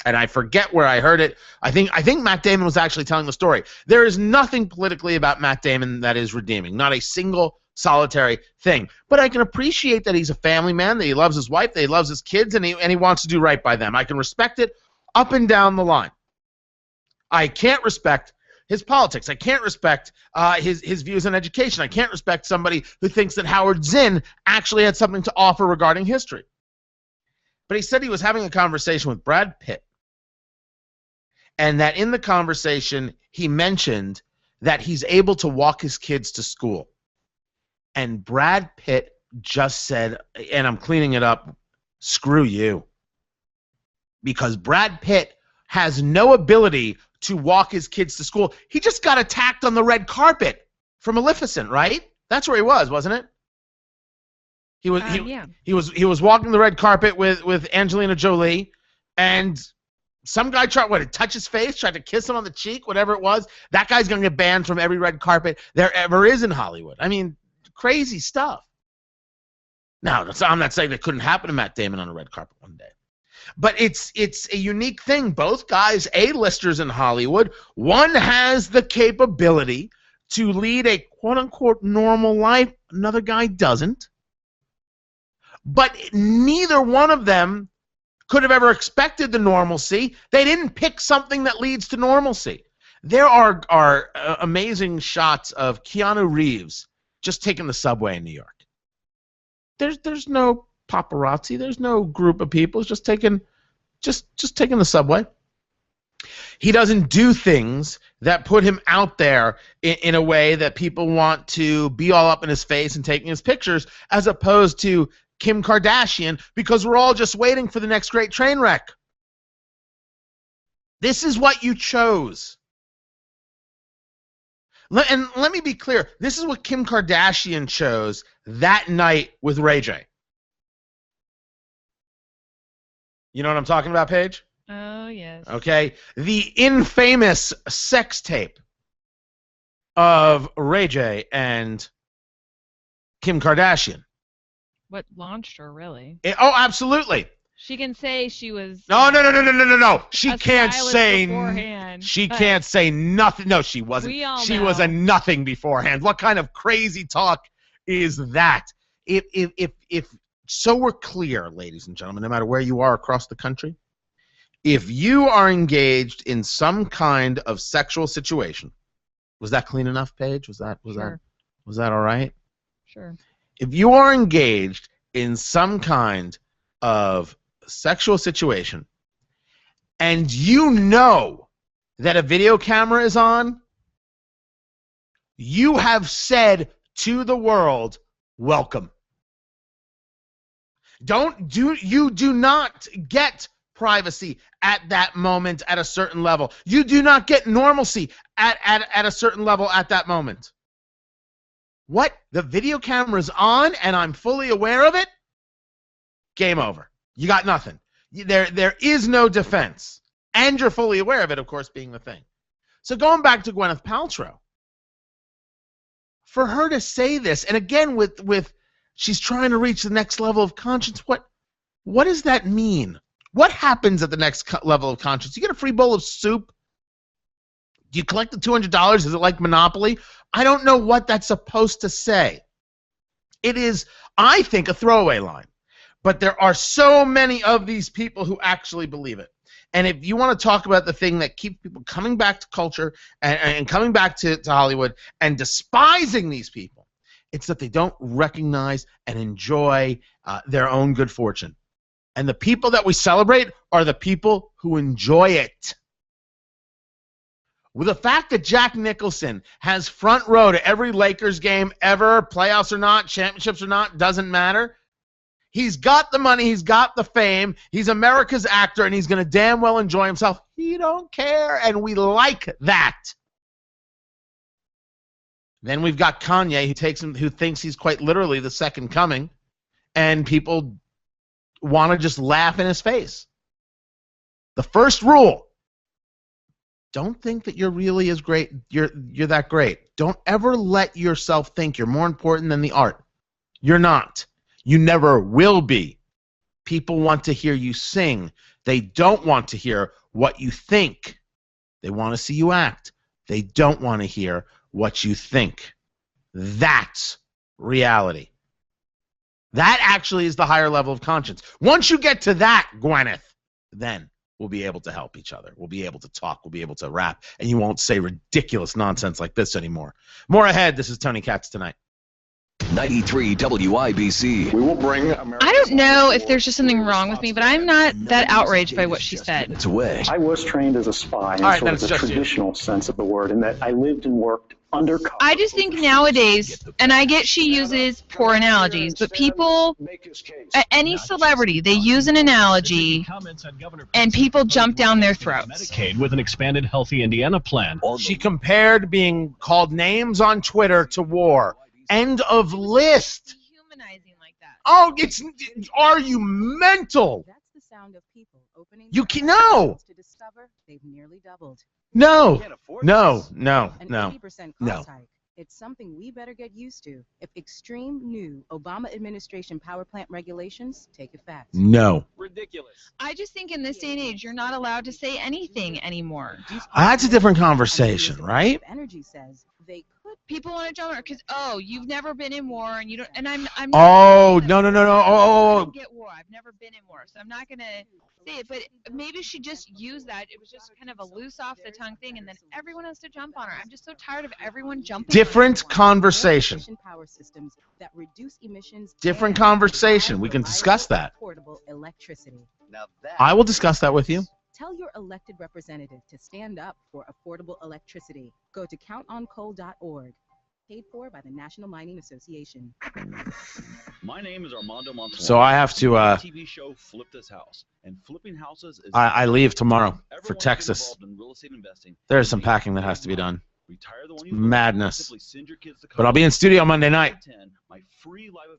and I forget where I heard it. I think Matt Damon was actually telling the story. There is nothing politically about Matt Damon that is redeeming. Not a single solitary thing. But I can appreciate that he's a family man, that he loves his wife, that he loves his kids, and he wants to do right by them. I can respect it up and down the line. I can't respect his politics. I can't respect his views on education. I can't respect somebody who thinks that Howard Zinn actually had something to offer regarding history. But he said he was having a conversation with Brad Pitt, and that in the conversation he mentioned that he's able to walk his kids to school. And Brad Pitt just said, and I'm cleaning it up, screw you. Because Brad Pitt has no ability to walk his kids to school. He just got attacked on the red carpet for Maleficent, right? That's where he was, wasn't it? He was walking the red carpet with Angelina Jolie, and some guy tried to touch his face, tried to kiss him on the cheek, whatever it was. That guy's going to get banned from every red carpet there ever is in Hollywood. I mean, crazy stuff. Now, I'm not saying that couldn't happen to Matt Damon on a red carpet one day. But it's a unique thing. Both guys, A-listers in Hollywood. One has the capability to lead a quote-unquote normal life. Another guy doesn't. But neither one of them could have ever expected the normalcy. They didn't pick something that leads to normalcy. There are amazing shots of Keanu Reeves just taking the subway in New York. There's no paparazzi. There's no group of people. It's just taking the subway. He doesn't do things that put him out there in a way that people want to be all up in his face and taking his pictures, as opposed to Kim Kardashian, because we're all just waiting for the next great train wreck. This is what you chose. And let me be clear. This is what Kim Kardashian chose that night with Ray J. You know what I'm talking about, Paige? Oh, yes. Okay. The infamous sex tape of Ray J and Kim Kardashian. What launched her, really? Oh, absolutely. She can say she was... No. She can't say... beforehand, she can't say nothing. No, she wasn't. She was a nothing beforehand. What kind of crazy talk is that? If so we're clear, ladies and gentlemen, no matter where you are across the country, if you are engaged in some kind of sexual situation, was that clean enough, Paige? Was that all right? Sure. If you are engaged in some kind of sexual situation and you know that a video camera is on, you have said to the world, welcome. You do not get privacy at that moment at a certain level. You do not get normalcy at a certain level at that moment. What? The video camera's on and I'm fully aware of it? Game over. You got nothing. There is no defense. And you're fully aware of it, of course, being the thing. So going back to Gwyneth Paltrow, for her to say this, and again with she's trying to reach the next level of conscience, what does that mean? What happens at the next level of conscience? You get a free bowl of soup? Do you collect the $200? Is it like Monopoly? I don't know what that's supposed to say. It is, I think, a throwaway line. But there are so many of these people who actually believe it. And if you want to talk about the thing that keeps people coming back to culture and coming back to Hollywood and despising these people, it's that they don't recognize and enjoy their own good fortune. And the people that we celebrate are the people who enjoy it. With the fact that Jack Nicholson has front row to every Lakers game ever, playoffs or not, championships or not, doesn't matter. He's got the money, he's got the fame, he's America's actor, and he's going to damn well enjoy himself. He don't care, and we like that. Then we've got Kanye, who thinks he's quite literally the second coming, and people want to just laugh in his face. The first rule: don't think that you're really as great. You're that great. Don't ever let yourself think you're more important than the art. You're not. You never will be. People want to hear you sing. They don't want to hear what you think. They want to see you act. They don't want to hear what you think. That's reality. That actually is the higher level of conscience. Once you get to that, Gwyneth, then we'll be able to help each other. We'll be able to talk. We'll be able to rap. And you won't say ridiculous nonsense like this anymore. More ahead. This is Tony Katz Tonight. 93 WIBC. We will bring I don't know if there's just something wrong with me, but I'm not that outraged by what she said. It's away. I was trained as a spy in sort of the traditional sense of the word, in that I lived and worked undercover. I just think nowadays, and I get she uses poor analogies, but people, any celebrity, they use an analogy, and people jump down their throats. Medicaid with an expanded Healthy Indiana plan. She compared being called names on Twitter to war. End of list. Dehumanizing like that. Oh, are you mental? That's the sound of people opening You can no. To discover they've nearly doubled. No. An 80% cost hike. It's something we better get used to if extreme new Obama administration power plant regulations take effect. No. Ridiculous. I just think in this day and age, you're not allowed to say anything anymore. That's a different conversation, right? Energy says they could. People want to jump because you've never been in war and you don't. And I'm. Oh no. I don't get war. I've never been in war, so I'm not gonna say it. But maybe she just used that. It was just kind of a loose off the tongue thing, and then everyone has to jump on her. I'm just so tired of everyone jumping. Different conversation. Power systems that reduce emissions. Different conversation. We can discuss that. Affordable electricity. I will discuss that with you. Tell your elected representative to stand up for affordable electricity. Go to countoncoal.org. Paid for by the National Mining Association. My name is Armando Montoya. So I have to. TV show Flip This House, and flipping houses is. I leave tomorrow for Texas. In There's some packing that has to be done. Madness. But I'll be in studio Monday night.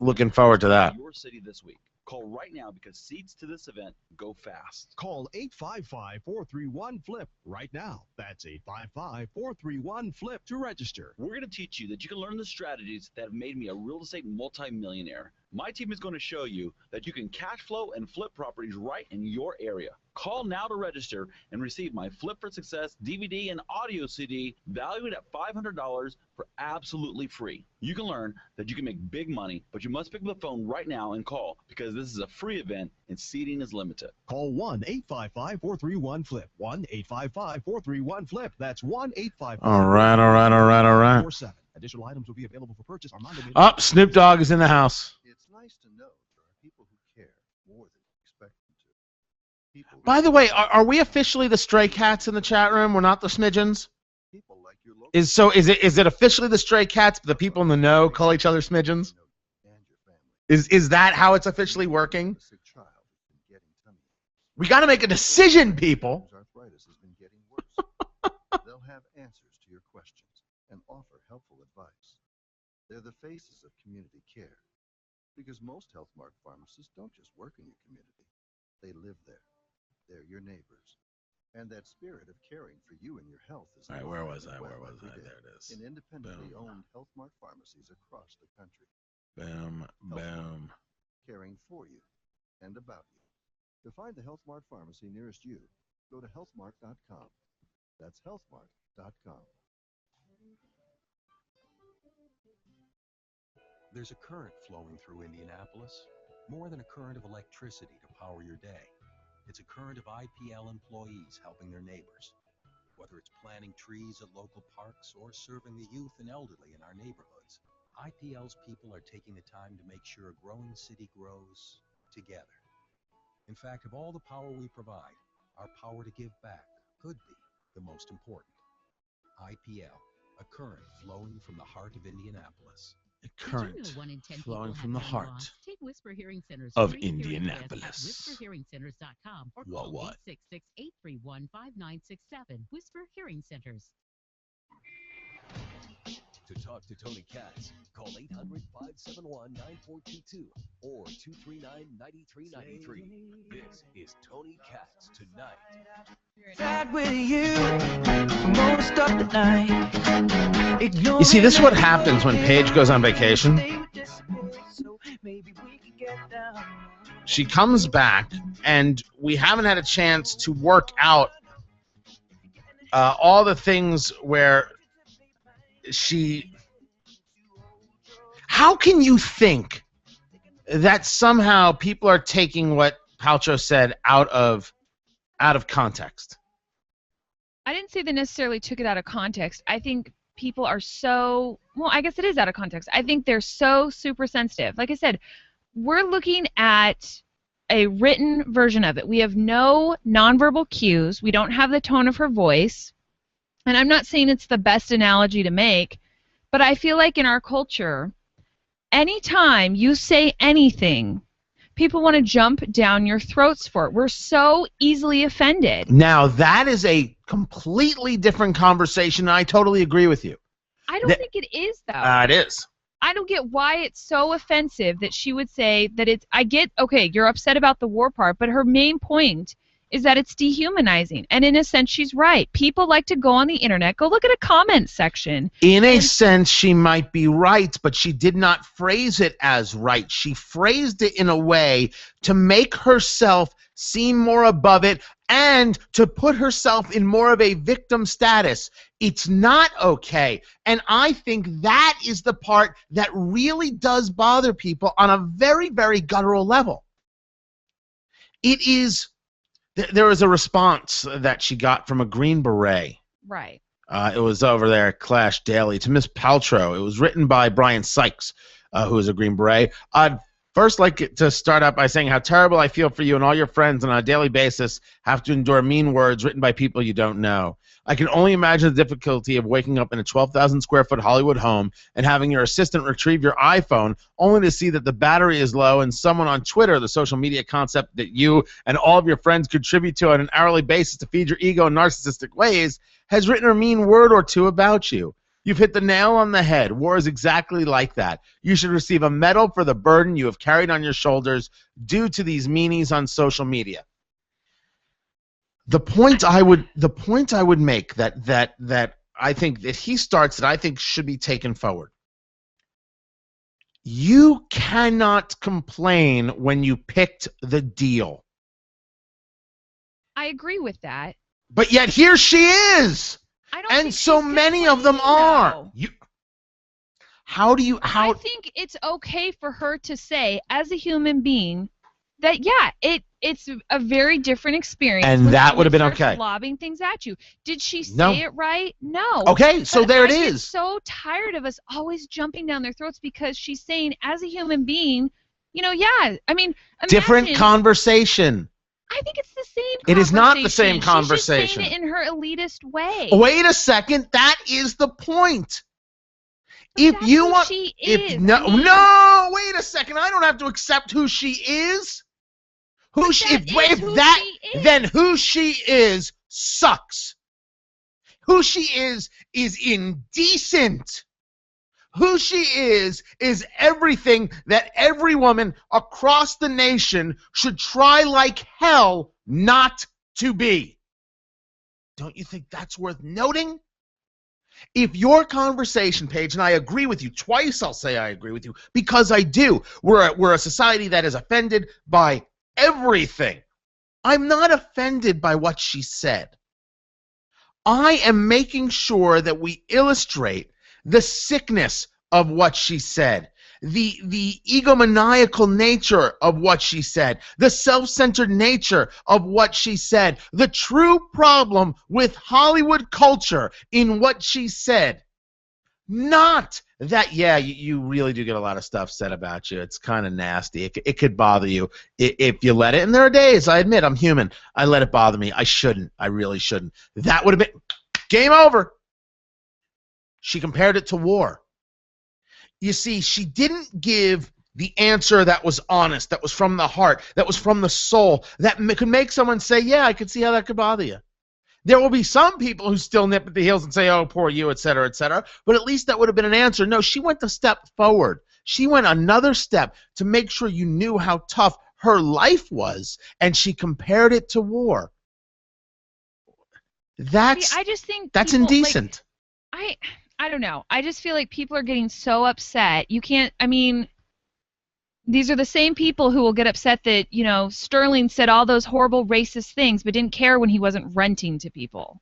Looking forward to that. Your city this week. Call right now because seats to this event go fast. Call 855-431-FLIP right now. That's 855-431-FLIP to register. We're going to teach you that you can learn the strategies that have made me a real estate multimillionaire. My team is going to show you that you can cash flow and flip properties right in your area. Call now to register and receive my Flip for Success DVD and audio CD valued at $500 for absolutely free. You can learn that you can make big money, but you must pick up the phone right now and call because this is a free event and seating is limited. Call 1-855-431-FLIP. 1-855-431-FLIP. That's 1-855. All right. 47. Additional items will be available for purchase. Up, Snoop Dogg is in the house. It's nice to know there are people who care more than you expect them to. By the way, are we officially the Stray Cats in the chat room? We're not the Smidgens? Is it officially the Stray Cats, but the people in the know call each other Smidgens? Is that how it's officially working? We got to make a decision, people. Arthritis has been getting worse. They'll have answers to your questions and offer helpful advice. They're the faces of community care. Because most Health Mart pharmacists don't just work in your community. They live there. They're your neighbors. And that spirit of caring for you and your health is... All right, where was I? There it is. In independently owned Health Mart pharmacies across the country. Boom. Caring for you and about you. To find the Health Mart pharmacy nearest you, go to healthmart.com. That's healthmart.com. There's a current flowing through Indianapolis, more than a current of electricity to power your day. It's a current of IPL employees helping their neighbors. Whether it's planting trees at local parks or serving the youth and elderly in our neighborhoods, IPL's people are taking the time to make sure a growing city grows together. In fact, of all the power we provide, our power to give back could be the most important. IPL, a current flowing from the heart of Indianapolis. A current flowing from the heart Take Whisper Hearing Center's of free hearing test at Indianapolis. whisperhearingcenters.com or call 866-831-5967. Whisper Hearing Centers. To talk to Tony Katz, call 800-571-9422 or 239-9393. This is Tony Katz Tonight. Sat with you most of the night. You see, this is what happens when Paige goes on vacation. She comes back, and we haven't had a chance to work out all the things where she... How can you think that somehow people are taking what Paltrow said out of context? I didn't say they necessarily took it out of context. I think people are so... Well, I guess it is out of context. I think they're so super sensitive. Like I said, we're looking at a written version of it. We have no nonverbal cues. We don't have the tone of her voice. And I'm not saying it's the best analogy to make, but I feel like in our culture, anytime you say anything, people want to jump down your throats for it. We're so easily offended. Now, that is a completely different conversation, and I totally agree with you. I don't think it is, though. It is. I don't get why it's so offensive that she would say that it's... I get, okay, you're upset about the war part, but her main point is that it's dehumanizing. And in a sense, she's right. People like to go on the internet, go look at a comment section. In a sense, she might be right, but she did not phrase it as right. She phrased it in a way to make herself seem more above it and to put herself in more of a victim status. It's not okay. And I think that is the part that really does bother people on a very, very guttural level. It is... There was a response that she got from a Green Beret. Right. It was over there at Clash Daily to Miss Paltrow. It was written by Brian Sykes, who is a Green Beret. I'd first like to start out by saying how terrible I feel for you and all your friends on a daily basis have to endure mean words written by people you don't know. I can only imagine the difficulty of waking up in a 12,000 square foot Hollywood home and having your assistant retrieve your iPhone only to see that the battery is low and someone on Twitter, the social media concept that you and all of your friends contribute to on an hourly basis to feed your ego in narcissistic ways, has written a mean word or two about you. You've hit the nail on the head. War is exactly like that. You should receive a medal for the burden you have carried on your shoulders due to these meanies on social media. The point I would make that I think that he starts that I think should be taken forward. You cannot complain when you picked the deal. I agree with that. But yet here she is. I don't and think so many of them are. I think it's okay for her to say, as a human being, that it's a very different experience. And that would have been okay. Lobbing things at you. Did she say it right? No. Okay, so but there it I is. get so tired of us always jumping down their throats because she's saying, as a human being, I mean, different conversation. I think it's the same conversation. It is not the same conversation. She's just saying it in her elitist way. Wait a second. That is the point. If you want, she is. No, wait a second. I don't have to accept who she is. Then who she is sucks. Who she is indecent. Who she is everything that every woman across the nation should try like hell not to be. Don't you think that's worth noting? If your conversation, Paige, and I agree with you, twice I'll say I agree with you, because I do. We're a society that is offended by everything. I'm not offended by what she said. I am making sure that we illustrate the sickness of what she said, the egomaniacal nature of what she said, the self-centered nature of what she said, the true problem with Hollywood culture in what she said. Not that, you really do get a lot of stuff said about you. It's kind of nasty. It could bother you if you let it. And there are days, I admit, I'm human. I let it bother me. I shouldn't. I really shouldn't. That would have been game over. She compared it to war. You see, she didn't give the answer that was honest, that was from the heart, that was from the soul, that could make someone say, yeah, I could see how that could bother you. There will be some people who still nip at the heels and say, oh, poor you, et cetera, but at least that would have been an answer. No, she went a step forward. She went another step to make sure you knew how tough her life was, and she compared it to war. I just think that's people, indecent. Like, I don't know. I just feel like people are getting so upset. You can't, I mean, these are the same people who will get upset that, you know, Sterling said all those horrible racist things but didn't care when he wasn't renting to people.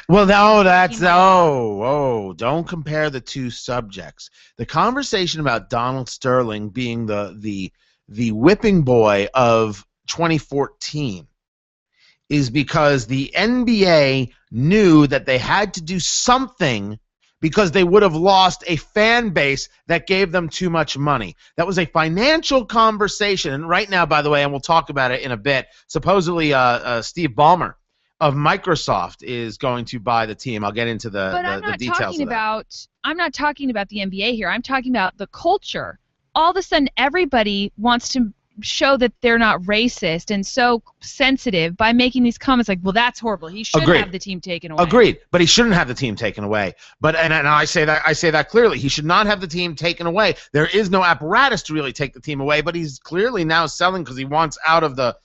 Well, no, don't compare the two subjects. The conversation about Donald Sterling being the whipping boy of 2014 is because the NBA knew that they had to do something because they would have lost a fan base that gave them too much money. That was a financial conversation. And right now, by the way, and we'll talk about it in a bit, supposedly Steve Ballmer of Microsoft is going to buy the team. I'll get into the details of that. I'm not talking about the NBA here. I'm talking about the culture. All of a sudden, everybody wants to show that they're not racist and so sensitive by making these comments like, well, that's horrible. He should have the team taken away. Agreed, but he shouldn't have the team taken away. But and I say that clearly. He should not have the team taken away. There is no apparatus to really take the team away, but he's clearly now selling because he wants out of the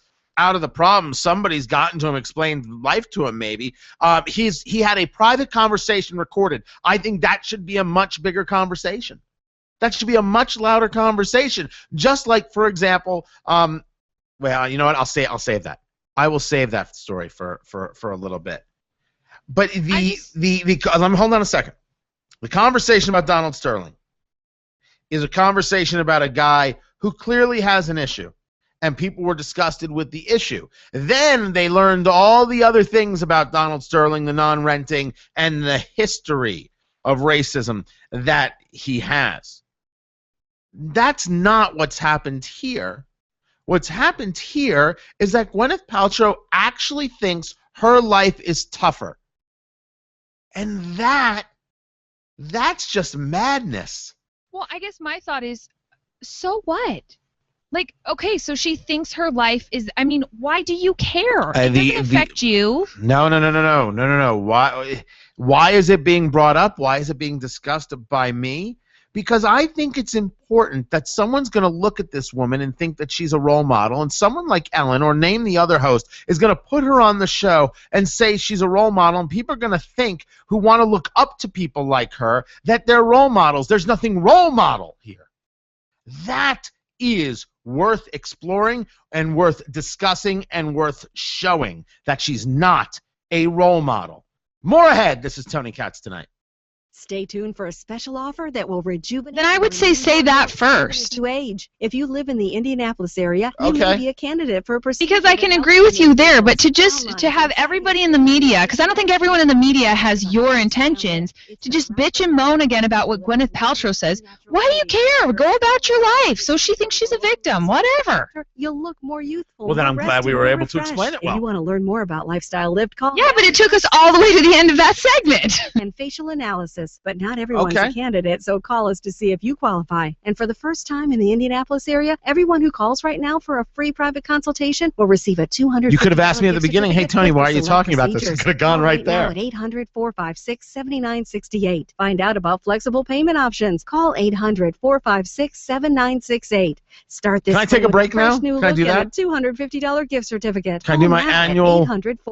problem. Somebody's gotten to him, explained life to him maybe. He had a private conversation recorded. I think that should be a much bigger conversation. That should be a much louder conversation. Just like, for example, well, you know what? I'll save that. I will save that story for a little bit. But hold on a second. The conversation about Donald Sterling is a conversation about a guy who clearly has an issue, and people were disgusted with the issue. Then they learned all the other things about Donald Sterling, the non-renting, and the history of racism that he has. That's not what's happened here. What's happened here is that Gwyneth Paltrow actually thinks her life is tougher. And that's just madness. Well, I guess my thought is, so what? Like, okay, so she thinks her life is, I mean, why do you care? It doesn't affect you. No. Why is it being brought up? Why is it being discussed by me? Because I think it's important that someone's going to look at this woman and think that she's a role model, and someone like Ellen, or name the other host, is going to put her on the show and say she's a role model, and people are going to think, who want to look up to people like her, that they're role models. There's nothing role model here. That is worth exploring and worth discussing and worth showing that she's not a role model. More ahead. This is Tony Katz Tonight. Stay tuned for a special offer that will rejuvenate. Then I would say that first. To age. If you live in the Indianapolis area, you may be a candidate for a procedure. Because I can agree with you there, but to have everybody in the media, because I don't think everyone in the media has your intentions, to just bitch and moan again about what Gwyneth Paltrow says. Why do you care? Go about your life. So she thinks she's a victim. Whatever. You'll look more youthful. Well, then I'm glad we were able to explain it well. If you want to learn more about lifestyle lived, call. Yeah, but it took us all the way to the end of that segment. And facial analysis. But not everyone's a candidate, so call us to see if you qualify. And for the first time in the Indianapolis area, everyone who calls right now for a free private consultation will receive a $200. You could have asked me at the beginning, hey, Tony, why are you talking about this? You could have gone right there. At 800-456-7968. Find out about flexible payment options. Call 800-456-7968. Start this. Can I take a break now? Can I do that? A $250 gift certificate. Can I do my annual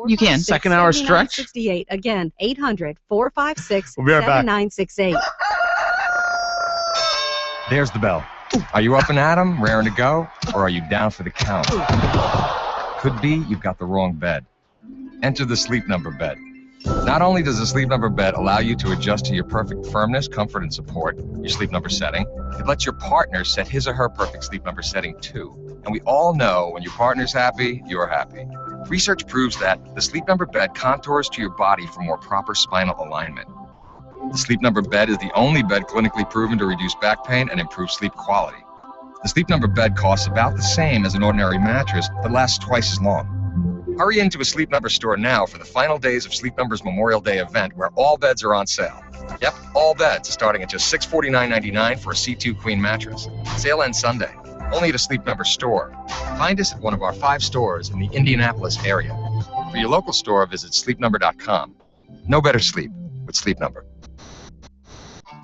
you can. second hour stretch? Again, 800-456-7968. We'll be right back. 968. There's the bell. Are you up and at 'em, raring to go, or are you down for the count? Could be you've got the wrong bed. Enter the Sleep Number bed. Not only does the Sleep Number bed allow you to adjust to your perfect firmness, comfort, and support, your Sleep Number setting, it lets your partner set his or her perfect Sleep Number setting too. And we all know when your partner's happy, you're happy. Research proves that the Sleep Number bed contours to your body for more proper spinal alignment. The Sleep Number bed is the only bed clinically proven to reduce back pain and improve sleep quality. The Sleep Number bed costs about the same as an ordinary mattress, but lasts twice as long. Hurry into a Sleep Number store now for the final days of Sleep Number's Memorial Day event where all beds are on sale. Yep, all beds starting at just $649.99 for a C2 Queen mattress. Sale ends Sunday. Only at a Sleep Number store. Find us at one of our 5 stores in the Indianapolis area. For your local store, visit sleepnumber.com. No better sleep with Sleep Number.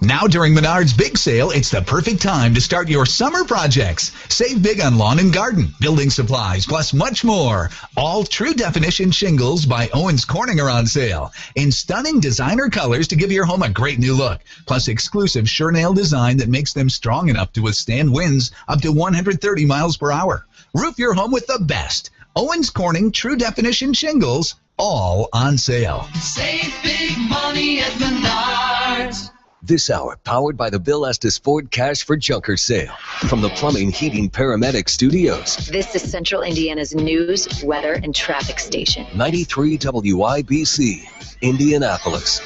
Now during Menard's Big Sale, it's the perfect time to start your summer projects. Save big on lawn and garden, building supplies, plus much more. All True Definition shingles by Owens Corning are on sale in stunning designer colors to give your home a great new look. Plus exclusive Sure-Nail design that makes them strong enough to withstand winds up to 130 miles per hour. Roof your home with the best. Owens Corning True Definition shingles, all on sale. Save big money at Menards. This hour, powered by the Bill Estes Ford Cash for Junker sale from the Plumbing, Heating, Paramedic Studios. This is Central Indiana's news, weather, and traffic station. 93 WIBC, Indianapolis.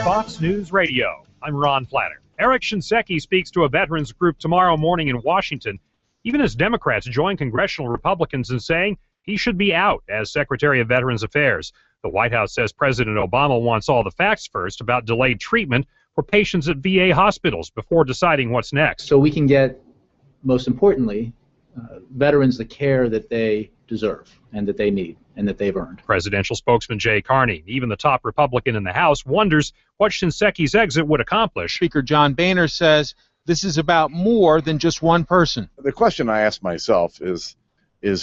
Fox News Radio. I'm Ron Flatter. Eric Shinseki speaks to a veterans group tomorrow morning in Washington, even as Democrats join congressional Republicans in saying he should be out as Secretary of Veterans Affairs. The White House says President Obama wants all the facts first about delayed treatment for patients at VA hospitals before deciding what's next. So we can get, most importantly, veterans the care that they deserve and that they need and that they've earned. Presidential spokesman Jay Carney, even the top Republican in the House, wonders what Shinseki's exit would accomplish. Speaker John Boehner says this is about more than just one person. The question I ask myself is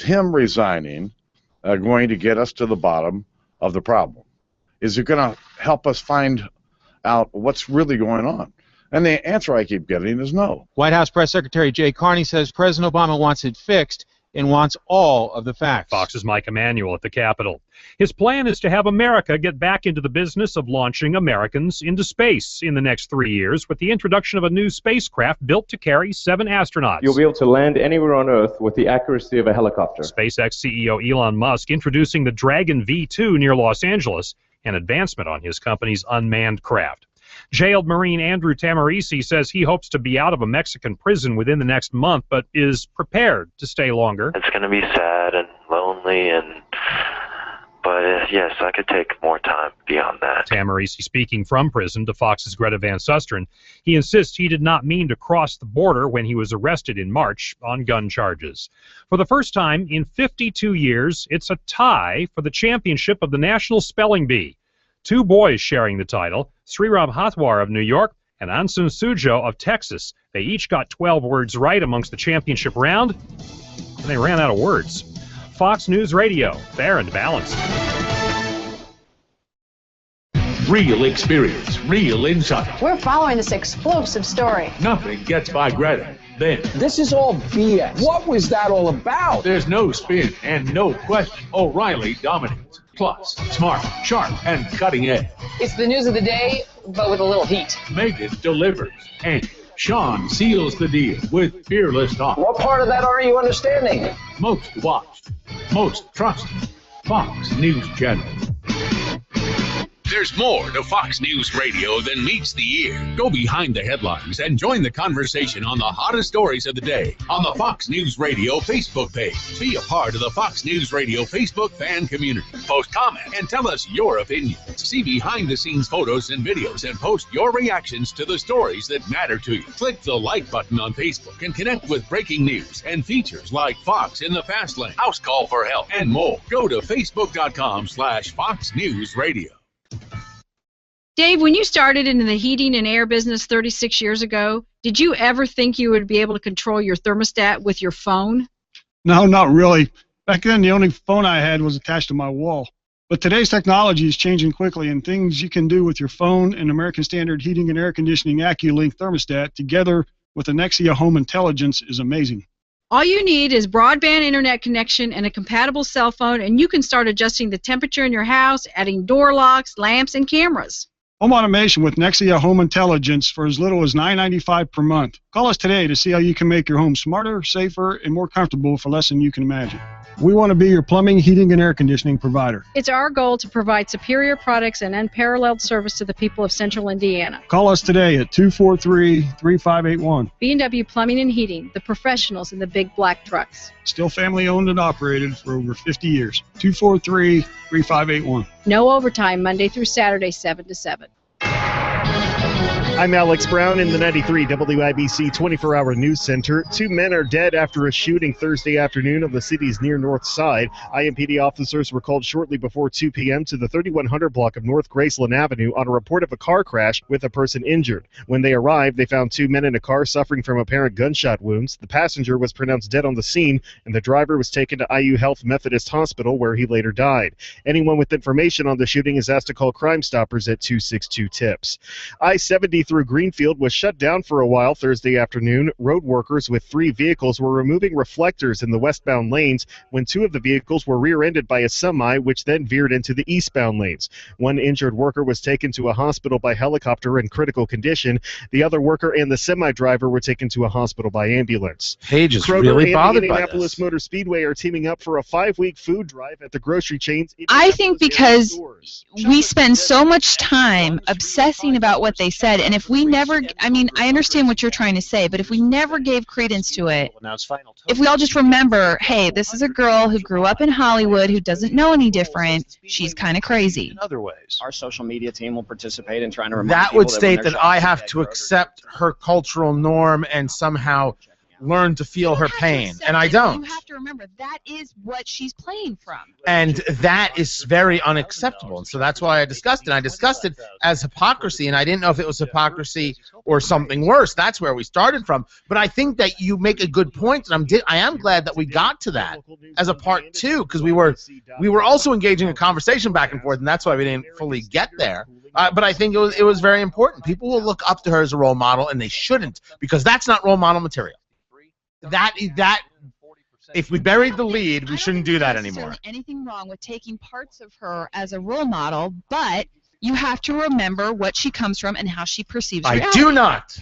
him resigning going to get us to the bottom of the problem? Is it going to help us find out what's really going on? And the answer I keep getting is no. White House Press Secretary Jay Carney says President Obama wants it fixed and wants all of the facts. Fox's Mike Emanuel at the Capitol. His plan is to have America get back into the business of launching Americans into space in the next 3 years with the introduction of a new spacecraft built to carry 7 astronauts. You'll be able to land anywhere on Earth with the accuracy of a helicopter. SpaceX CEO Elon Musk introducing the Dragon V2 near Los Angeles, an advancement on his company's unmanned craft. Jailed Marine Andrew Tamarisi says he hopes to be out of a Mexican prison within the next month, but is prepared to stay longer. It's going to be sad and lonely, but yes, I could take more time beyond that. Tamarisi speaking from prison to Fox's Greta Van Susteren. He insists he did not mean to cross the border when he was arrested in March on gun charges. For the first time in 52 years, it's a tie for the championship of the National Spelling Bee. 2 boys sharing the title, Sriram Hathwar of New York and Ansun Sujo of Texas. They each got 12 words right amongst the championship round, and they ran out of words. Fox News Radio, fair and balanced. Real experience, real insight. We're following this explosive story. Nothing gets by Greta. Then this is all BS. What was that all about? There's no spin and no question. O'Reilly dominates. Plus, smart, sharp, and cutting edge. It's the news of the day, but with a little heat. Megan delivers. And Sean seals the deal with fearless talk. What part of that aren't you understanding? Most watched, most trusted, Fox News Channel. There's more to Fox News Radio than meets the ear. Go behind the headlines and join the conversation on the hottest stories of the day on the Fox News Radio Facebook page. Be a part of the Fox News Radio Facebook fan community. Post comments and tell us your opinions. See behind-the-scenes photos and videos and post your reactions to the stories that matter to you. Click the like button on Facebook and connect with breaking news and features like Fox in the Fast Lane, House Call for Help, and more. Go to facebook.com/Fox News Radio. Dave, when you started in the heating and air business 36 years ago, did you ever think you would be able to control your thermostat with your phone? No, not really. Back then, the only phone I had was attached to my wall. But today's technology is changing quickly, and things you can do with your phone and American Standard Heating and Air Conditioning AccuLink thermostat together with the Nexia Home Intelligence is amazing. All you need is broadband internet connection and a compatible cell phone, and you can start adjusting the temperature in your house, adding door locks, lamps, and cameras. Home automation with Nexia Home Intelligence for as little as $9.95 per month. Call us today to see how you can make your home smarter, safer, and more comfortable for less than you can imagine. We want to be your plumbing, heating, and air conditioning provider. It's our goal to provide superior products and unparalleled service to the people of Central Indiana. Call us today at 243-3581. B&W Plumbing and Heating, the professionals in the big black trucks. Still family owned and operated for over 50 years. 243-3581. No overtime Monday through Saturday, 7 to 7. I'm Alex Brown in the 93 WIBC 24-hour news center. 2 men are dead after a shooting Thursday afternoon on the city's near north side. IMPD officers were called shortly before 2 p.m. to the 3100 block of North Graceland Avenue on a report of a car crash with a person injured. When they arrived, they found 2 men in a car suffering from apparent gunshot wounds. The passenger was pronounced dead on the scene, and the driver was taken to IU Health Methodist Hospital, where he later died. Anyone with information on the shooting is asked to call Crime Stoppers at 262-TIPS. I-70 through Greenfield was shut down for a while Thursday afternoon. Road workers with 3 vehicles were removing reflectors in the westbound lanes when 2 of the vehicles were rear-ended by a semi, which then veered into the eastbound lanes. 1 injured worker was taken to a hospital by helicopter in critical condition. The other worker and the semi-driver were taken to a hospital by ambulance. Paige is Kroger really and bothered the by Indianapolis this. Motor Speedway are teaming up for a 5-week food drive at the grocery chains. I think because we spend so much time obsessing about what they said, and if we never, I mean, I understand what you're trying to say, but if we never gave credence to it, if we all just remember, hey, this is a girl who grew up in Hollywood who doesn't know any different, she's kind of crazy. In other ways, our social media team will participate in trying to remind That people would when state they're that I shopping have today, to go accept her cultural norm and somehow learn to feel her pain, and I don't. You have to remember, that is what she's playing from. And that is very unacceptable. And so that's why I discussed it. I discussed it as hypocrisy, and I didn't know if it was hypocrisy or something worse. That's where we started from. But I think that you make a good point, and I am glad that we got to that as a part 2, because we were also engaging a conversation back and forth, and that's why we didn't fully get there. But I think it was very important. People will look up to her as a role model, and they shouldn't, because that's not role model material. That if we buried the lead, we shouldn't do that anymore. Anything wrong with taking parts of her as a role model, but you have to remember what she comes from and how she perceives reality. I do not.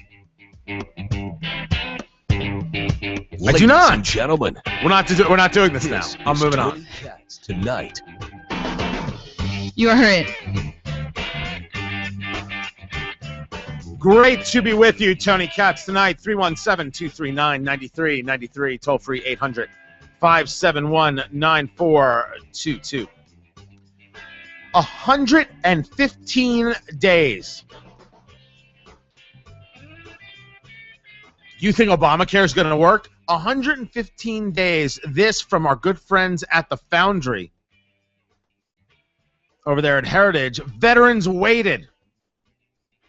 I do not. And gentlemen, we're not doing this now. I'm moving on. Katz tonight. You are it. Great to be with you, Tony Katz, tonight. 317-239-9393. Toll free 800-571-9422. 115 days. You think Obamacare is going to work? 115 days. This from our good friends at the Foundry over there at Heritage. Veterans waited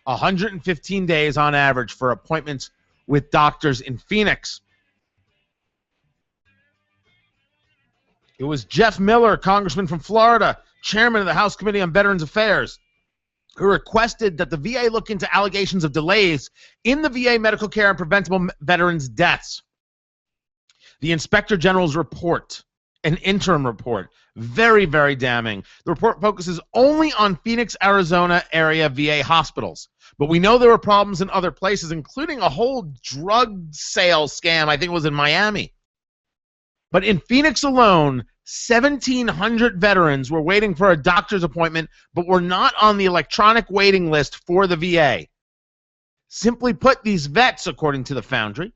115 days on average for appointments with doctors in Phoenix. It was Jeff Miller, congressman from Florida, chairman of the House Committee on Veterans Affairs, who requested that the VA look into allegations of delays in the VA medical care and preventable veterans' deaths. The Inspector General's report, an interim report, very, very damning. The report focuses only on Phoenix, Arizona area VA hospitals. But we know there were problems in other places, including a whole drug sale scam, I think it was in Miami. But in Phoenix alone, 1,700 veterans were waiting for a doctor's appointment, but were not on the electronic waiting list for the VA. Simply put, these vets, according to the Foundry,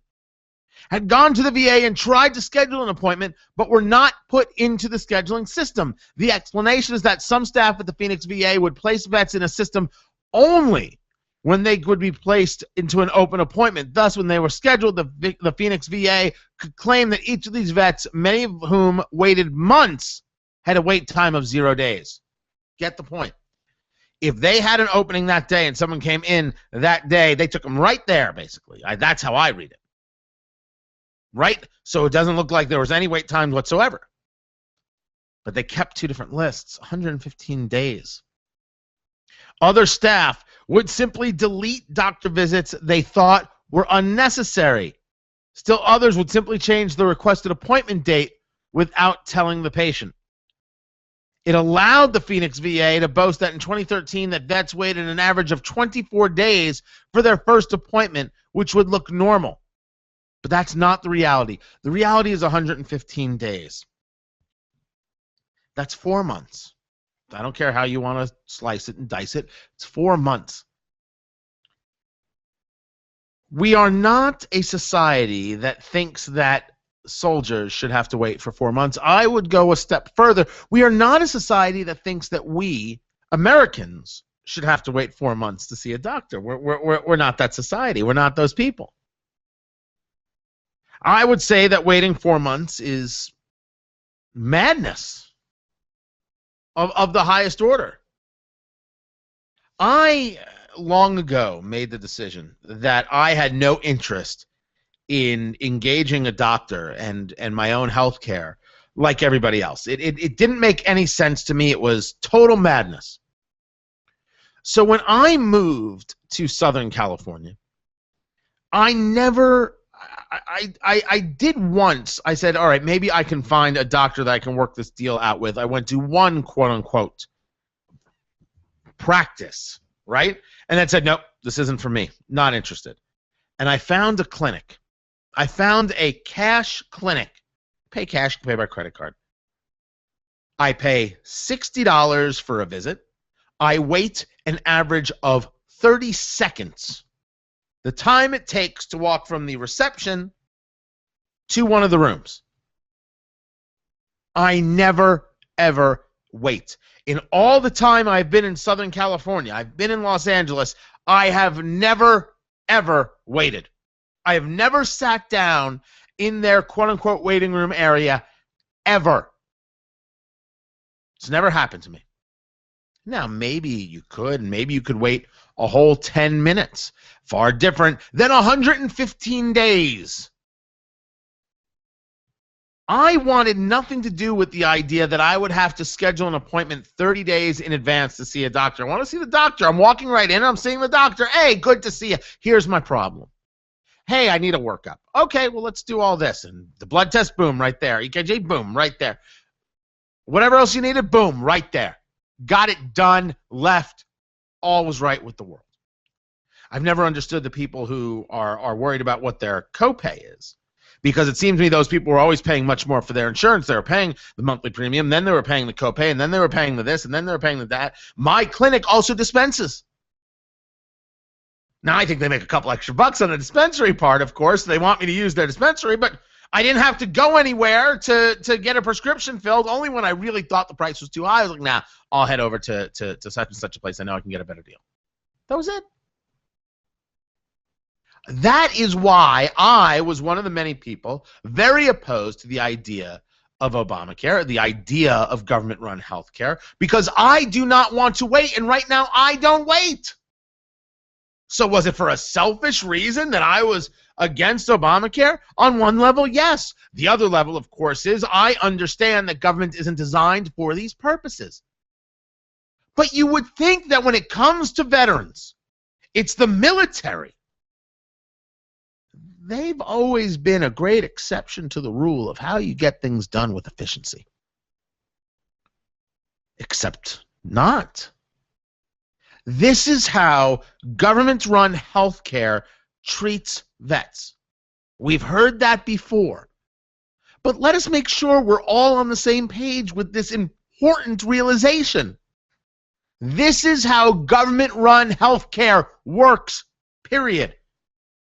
had gone to the VA and tried to schedule an appointment, but were not put into the scheduling system. The explanation is that some staff at the Phoenix VA would place vets in a system only when they would be placed into an open appointment. Thus, when they were scheduled, the Phoenix VA could claim that each of these vets, many of whom waited months, had a wait time of 0 days. Get the point. If they had an opening that day and someone came in that day, they took them right there, basically. That's how I read it. Right? So it doesn't look like there was any wait time whatsoever. But they kept 2 different lists, 115 days. Other staff would simply delete doctor visits they thought were unnecessary. Still others would simply change the requested appointment date without telling the patient. It allowed the Phoenix VA to boast that in 2013 that vets waited an average of 24 days for their first appointment, which would look normal. But that's not the reality. The reality is 115 days. That's 4 months. I don't care how you want to slice it and dice it. It's 4 months. We are not a society that thinks that soldiers should have to wait for 4 months. I would go a step further. We are not a society that thinks that we, Americans, should have to wait 4 months to see a doctor. We're not that society. We're not those people. I would say that waiting 4 months is madness of the highest order. I long ago made the decision that I had no interest in engaging a doctor and my own health care like everybody else. It didn't make any sense to me. It was total madness. So when I moved to Southern California, I did once. I said, all right, maybe I can find a doctor that I can work this deal out with. I went to one quote-unquote practice, right? And then said, nope, this isn't for me. Not interested. And I found a clinic. I found a cash clinic. Pay cash, pay by credit card. I pay $60 for a visit. I wait an average of 30 seconds. The time it takes to walk from the reception to one of the rooms. I never, ever wait. In all the time I've been in Southern California, I've been in Los Angeles, I have never, ever waited. I have never sat down in their quote-unquote waiting room area, ever. It's never happened to me. Now, maybe you could, and maybe you could wait a whole 10 minutes. Far different than 115 days. I wanted nothing to do with the idea that I would have to schedule an appointment 30 days in advance to see a doctor. I want to see the doctor. I'm walking right in. I'm seeing the doctor. Hey, good to see you. Here's my problem. Hey, I need a workup. Okay, well, let's do all this. And the blood test, boom, right there. EKG, boom, right there. Whatever else you needed, boom, right there. Got it done, left. All was right with the world. I've never understood the people who are worried about what their copay is. Because it seems to me those people were always paying much more for their insurance. They were paying the monthly premium, then they were paying the copay, and then they were paying the this, and then they were paying the that. My clinic also dispenses. Now, I think they make a couple extra bucks on the dispensary part, of course. They want me to use their dispensary, but I didn't have to go anywhere to get a prescription filled. Only when I really thought the price was too high, I was like, nah, I'll head over to such and such a place. I know I can get a better deal. That was it. That is why I was one of the many people very opposed to the idea of Obamacare, the idea of government-run health care, because I do not want to wait, and right now I don't wait. So was it for a selfish reason that I was against Obamacare? On one level, yes. The other level, of course, is I understand that government isn't designed for these purposes. But you would think that when it comes to veterans, it's the military. They've always been a great exception to the rule of how you get things done with efficiency. Except not. This is how government-run healthcare treats vets. We've heard that before. But let us make sure we're all on the same page with this important realization. This is how government-run healthcare works, period.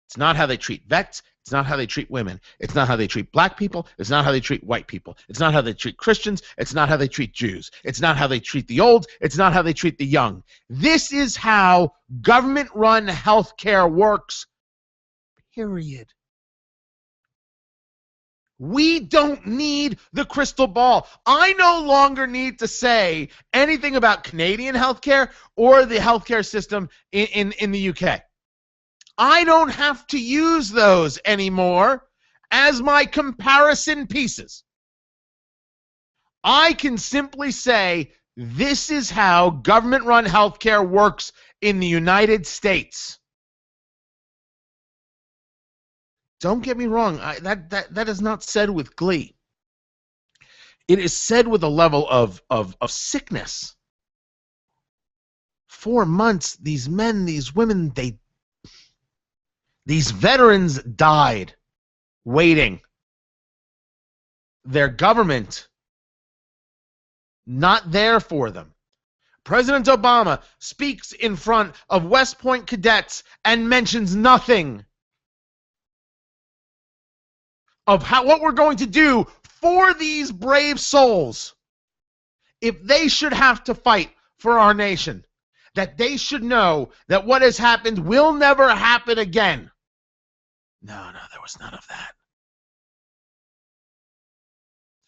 It's not how they treat vets. It's not how they treat women. It's not how they treat black people. It's not how they treat white people. It's not how they treat Christians. It's not how they treat Jews. It's not how they treat the old. It's not how they treat the young. This is how government-run healthcare works, period. We don't need the crystal ball. I no longer need to say anything about Canadian healthcare or the healthcare system in the UK. I don't have to use those anymore as my comparison pieces. I can simply say, this is how government-run healthcare works in the United States. Don't get me wrong, that is not said with glee. It is said with a level of sickness. 4 months, these men, these women, these veterans died waiting. Their government not there for them. President Obama speaks in front of West Point cadets and mentions nothing of what we're going to do for these brave souls. If they should have to fight for our nation, that they should know that what has happened will never happen again. No, there was none of that.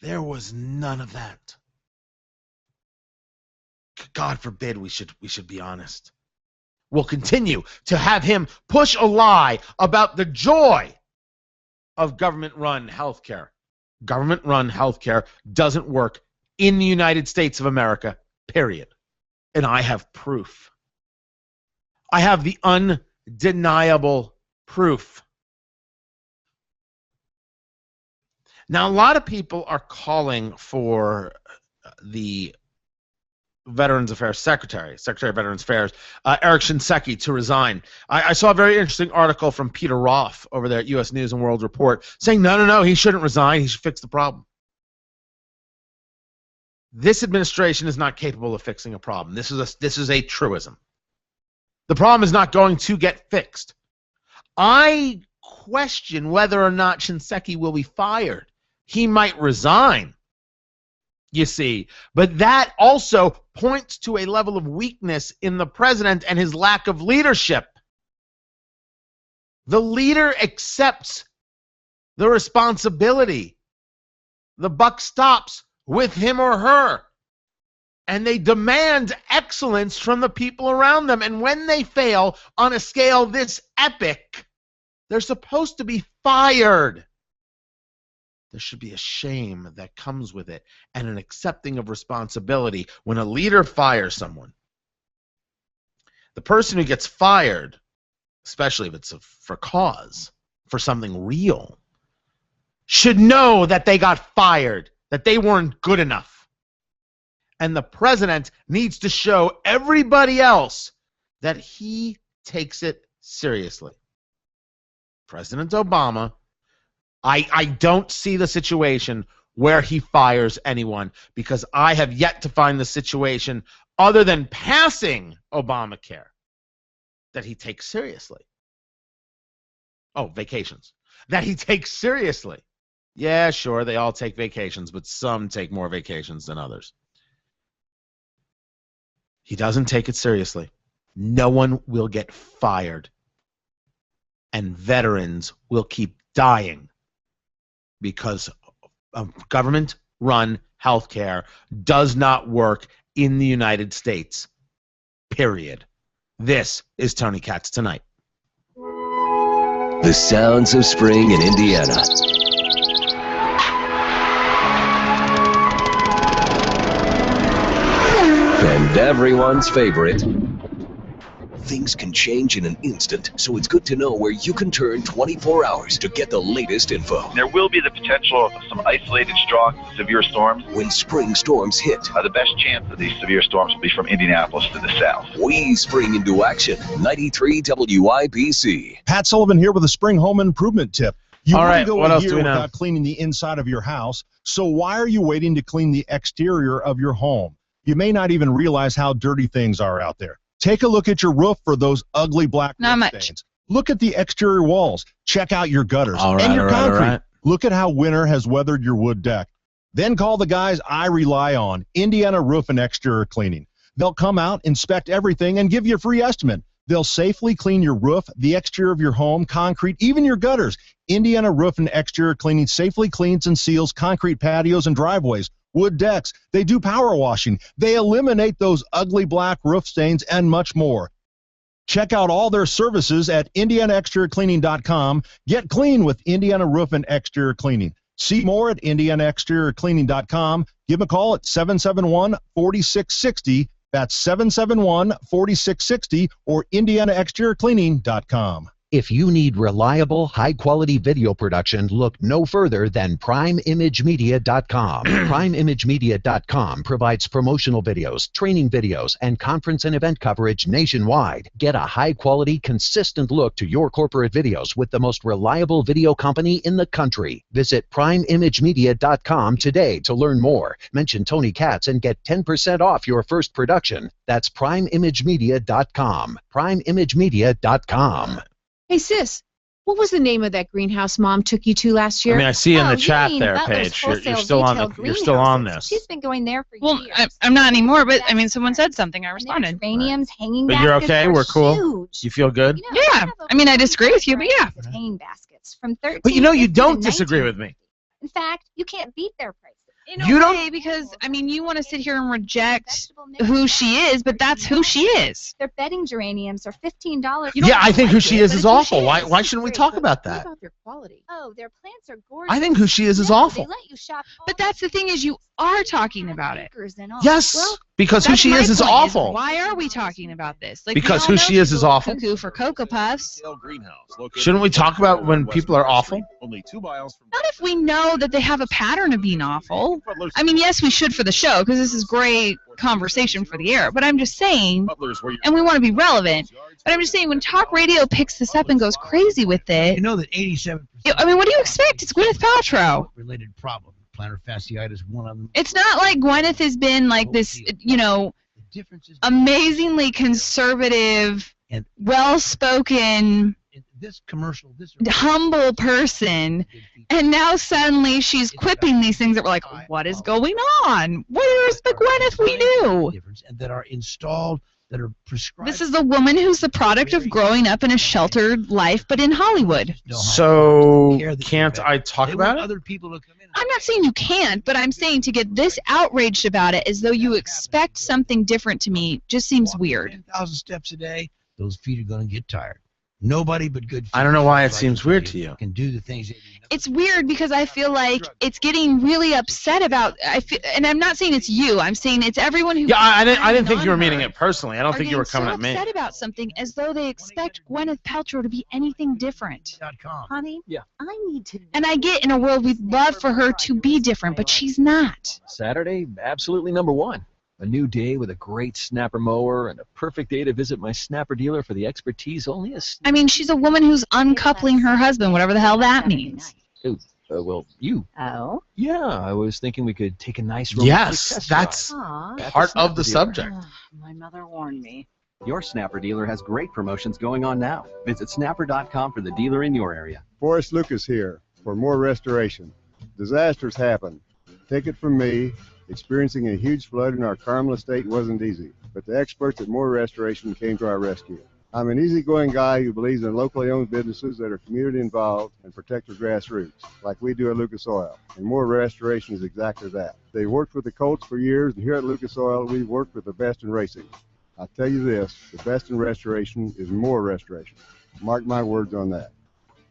There was none of that. God forbid we should be honest. We'll continue to have him push a lie about the joy of government-run healthcare. Government-run healthcare doesn't work in the United States of America, period. And I have proof. I have the undeniable proof. Now, a lot of people are calling for the Veterans Affairs Secretary of Veterans Affairs, Eric Shinseki, to resign. I saw a very interesting article from Peter Roth over there at U.S. News and World Report saying, no, he shouldn't resign. He should fix the problem. This administration is not capable of fixing a problem. This is a truism. The problem is not going to get fixed. I question whether or not Shinseki will be fired. He might resign, you see, but that also points to a level of weakness in the president and his lack of leadership. The leader accepts the responsibility. The buck stops with him or her, and they demand excellence from the people around them. And when they fail on a scale this epic, they're supposed to be fired. There should be a shame that comes with it and an accepting of responsibility when a leader fires someone. The person who gets fired, especially if it's for cause, for something real, should know that they got fired, that they weren't good enough. And the president needs to show everybody else that he takes it seriously. President Obama, I don't see the situation where he fires anyone, because I have yet to find the situation other than passing Obamacare that he takes seriously. Oh, vacations. That he takes seriously. Yeah, sure, they all take vacations, but some take more vacations than others. He doesn't take it seriously. No one will get fired. And veterans will keep dying because government-run healthcare does not work in the United States, period. This is Tony Katz Tonight. The sounds of spring in Indiana. And everyone's favorite. Things can change in an instant, so it's good to know where you can turn 24 hours to get the latest info. There will be the potential of some isolated strong severe storms. When spring storms hit, the best chance of these severe storms will be from Indianapolis to the south. We spring into action. 93 WIBC. Pat Sullivan here with a spring home improvement tip. You All right, go what a else year do we know? without cleaning the inside of your house, so why are you waiting to clean the exterior of your home? You may not even realize how dirty things are out there. Take a look at your roof for those ugly black roof stains. Look at the exterior walls. Check out your gutters and your concrete. Look at how winter has weathered your wood deck. Then call the guys I rely on, Indiana Roof and Exterior Cleaning. They'll come out, inspect everything, and give you a free estimate. They'll safely clean your roof, the exterior of your home, concrete, even your gutters. Indiana Roof and Exterior Cleaning safely cleans and seals concrete patios and driveways, wood decks. They do power washing. They eliminate those ugly black roof stains and much more. Check out all their services at IndianaExteriorCleaning.com. Get clean with Indiana Roof and Exterior Cleaning. See more at IndianaExteriorCleaning.com. Give them a call at 771-4660. That's 771-4660 or IndianaExteriorCleaning.com. If you need reliable, high-quality video production, look no further than PrimeImageMedia.com. PrimeImageMedia.com provides promotional videos, training videos, and conference and event coverage nationwide. Get a high-quality, consistent look to your corporate videos with the most reliable video company in the country. Visit PrimeImageMedia.com today to learn more. Mention Tony Katz and get 10% off your first production. That's PrimeImageMedia.com. PrimeImageMedia.com. Hey, sis, what was the name of that greenhouse Mom took you to last year? I mean, I see in the chat there, Paige. You're still on this. She's been going there for years. Well, I'm not anymore, but I mean, someone said something. I responded. Geraniums, hanging but baskets. You're okay? We're cool? Huge. You feel good? Yeah. I mean, I disagree with you, but yeah. Hanging baskets from 13. But you don't disagree with me. In fact, you can't beat their prices. You don't, because I mean, you want to sit here and reject who she is, but that's who she is. Their bedding geraniums are $15. Yeah, I think who she is awful. Why shouldn't we talk about that? What about their quality? Oh, their plants are gorgeous. I think who she is awful. They let you shop. But that's the thing, is you are talking about it. Yes, because who she is awful. Why are we talking about this? Like, because who she is awful. Cuckoo for Cocoa Puffs. Shouldn't we talk about when people are awful? Only 2 miles from. Not if we know that they have a pattern of being awful. I mean, yes, we should for the show, because this is great conversation for the air. But I'm just saying, and we want to be relevant. But I'm just saying, when talk radio picks this up and goes crazy with it, you know that 87%. I mean, what do you expect? It's Gwyneth Paltrow. Related problem. Plantar fasciitis, one of them. It's not like Gwyneth has been like this, amazingly conservative, well-spoken, humble person, and now suddenly she's quipping these things that we're like, what is going on? Where's the Gwyneth we knew? And that are installed, that are prescribed. This is a woman who's the product of growing up in a sheltered life, but in Hollywood. So can't I talk about it? Other people to come in. I'm not saying you can't, but I'm saying to get this outraged about it as though you expect something different to me just seems weird. 10,000 steps a day, those feet are going to get tired. Nobody but good feet. I don't know why it seems weird to you. Can do the things. It's weird because I feel like it's getting really upset about. And I'm not saying it's you. I'm saying it's everyone who. Yeah, I didn't think you were meaning it personally. I don't think you were coming at me. Upset about something as though they expect Gwyneth Paltrow to be anything different. Honey, yeah. I need to. And I get in a world we'd love for her to be different, but she's not. Saturday, absolutely #1. A new day with a great snapper mower and a perfect day to visit my snapper dealer for the expertise only a I mean, she's a woman who's uncoupling her husband, whatever the hell that means. Oh, well, you. Oh? Yeah, I was thinking we could take a nice Yes, that's part of the subject. My mother warned me. Your Snapper dealer has great promotions going on now. Visit snapper.com for the dealer in your area. Forrest Lucas here for more restoration. Disasters happen. Take it from me. Experiencing a huge flood in our Carmel estate wasn't easy, but the experts at Moore Restoration came to our rescue. I'm an easygoing guy who believes in locally owned businesses that are community involved and protect the grassroots, like we do at Lucas Oil. And Moore Restoration is exactly that. They've worked with the Colts for years, and here at Lucas Oil, we've worked with the best in racing. I'll tell you this, the best in restoration is Moore Restoration. Mark my words on that.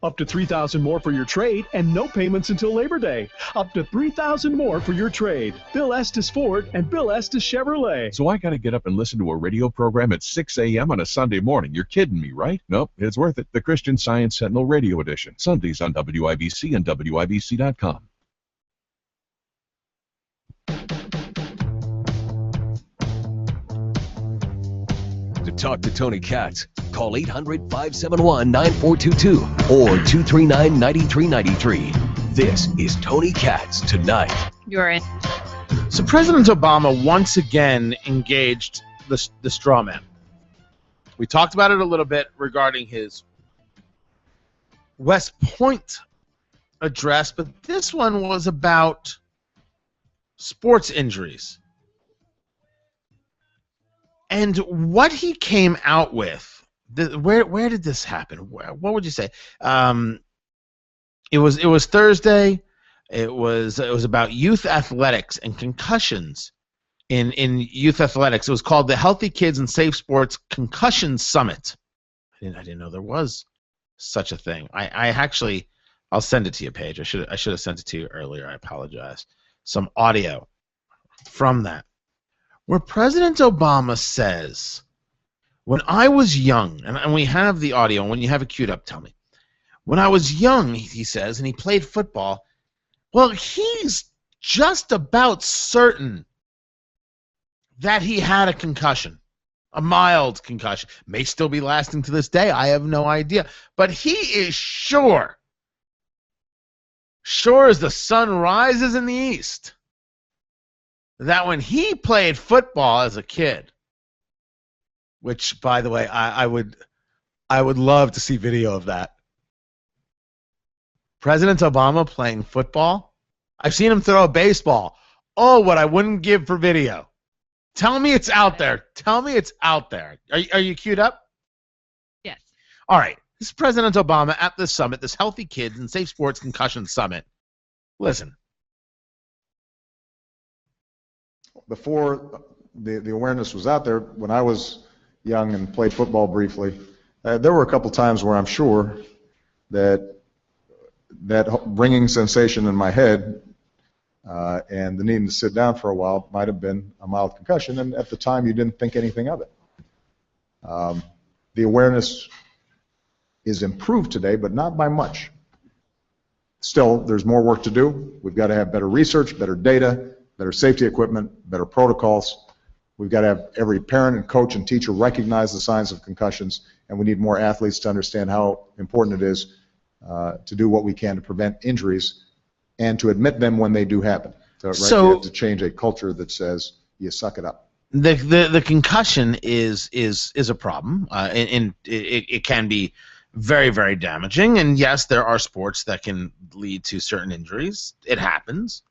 Up to $3,000 more for your trade and no payments until Labor Day. Up to $3,000 more for your trade. Bill Estes Ford and Bill Estes Chevrolet. So I got to get up and listen to a radio program at 6 a.m. on a Sunday morning. You're kidding me, right? Nope, it's worth it. The Christian Science Sentinel Radio Edition. Sundays on WIBC and WIBC.com. To talk to Tony Katz, call 800-571-9422 or 239-9393. This is Tony Katz Tonight. You're in. So President Obama once again engaged the straw man. We talked about it a little bit regarding his West Point address, but this one was about sports injuries. And what he came out with, where did this happen? What would you say? It was Thursday. It was about youth athletics and concussions in youth athletics. It was called the Healthy Kids and Safe Sports Concussion Summit. I didn't know there was such a thing. I'll send it to you, Paige. I should have sent it to you earlier. I apologize. Some audio from that, where President Obama says, When I was young, and we have the audio, when you have it queued up, tell me. When I was young, he says, and he played football, well, he's just about certain that he had a concussion, a mild concussion. May still be lasting to this day. I have no idea. But he is sure as the sun rises in the east, that when he played football as a kid, which, by the way, I would love to see video of that. President Obama playing football. I've seen him throw a baseball. Oh, what I wouldn't give for video. Tell me it's out there. Tell me it's out there. Are you queued up? Yes. All right. This is President Obama at this summit, this Healthy Kids and Safe Sports Concussion Summit. Listen. Before the awareness was out there, when I was young and played football briefly, there were a couple times where I'm sure that ringing sensation in my head and the needing to sit down for a while might have been a mild concussion, and at the time you didn't think anything of it. The awareness is improved today, but not by much. Still, there's more work to do. We've got to have better research, better data, better safety equipment, better protocols. We've got to have every parent and coach and teacher recognize the signs of concussions, and we need more athletes to understand how important it is to do what we can to prevent injuries and to admit them when they do happen. So we have to change a culture that says you suck it up. The concussion is a problem, and it can be very, very damaging. And yes, there are sports that can lead to certain injuries. It happens.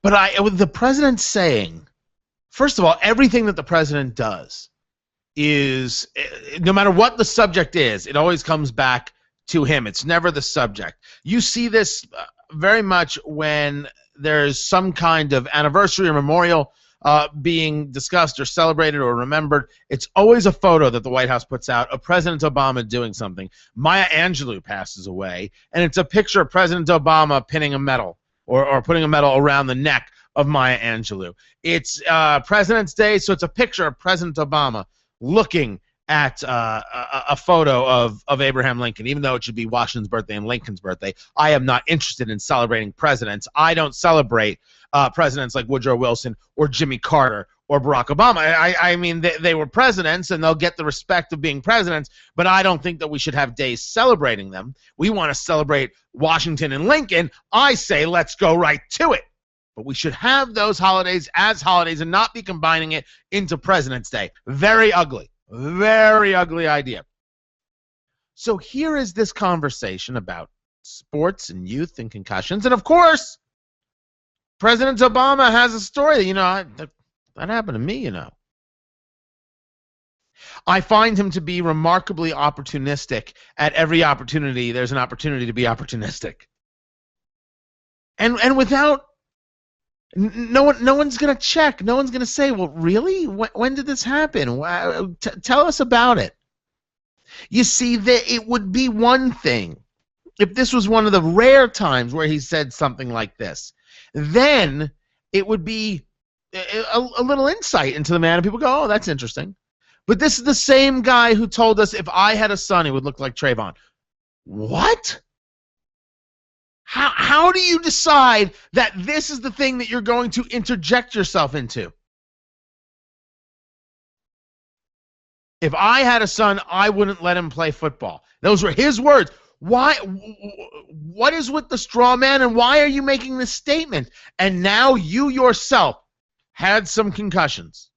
But with the president saying, first of all, everything that the president does is, no matter what the subject is, it always comes back to him. It's never the subject. You see this very much when there's some kind of anniversary or memorial being discussed or celebrated or remembered. It's always a photo that the White House puts out of President Obama doing something. Maya Angelou passes away, and it's a picture of President Obama pinning a medal or putting a medal around the neck of Maya Angelou. It's President's Day, so it's a picture of President Obama looking at a photo of Abraham Lincoln, even though it should be Washington's birthday and Lincoln's birthday. I am not interested in celebrating presidents. I don't celebrate presidents like Woodrow Wilson or Jimmy Carter or Barack Obama. I mean, they were presidents, and they'll get the respect of being presidents, but I don't think that we should have days celebrating them. We want to celebrate Washington and Lincoln. I say let's go right to it. But we should have those holidays as holidays and not be combining it into President's Day. Very ugly. Very ugly idea. So here is this conversation about sports and youth and concussions. And, of course, President Obama has a story. That happened to me, I find him to be remarkably opportunistic. At every opportunity, there's an opportunity to be opportunistic. And without... No one's going to check. No one's going to say, well, really? When did this happen? Tell us about it. You see, it would be one thing if this was one of the rare times where he said something like this. Then it would be a little insight into the man, and people go, oh, that's interesting. But this is the same guy who told us if I had a son, he would look like Trayvon. What? How do you decide that this is the thing that you're going to interject yourself into? If I had a son, I wouldn't let him play football. Those were his words. Why? What is with the straw man, and why are you making this statement? And now you yourself had some concussions.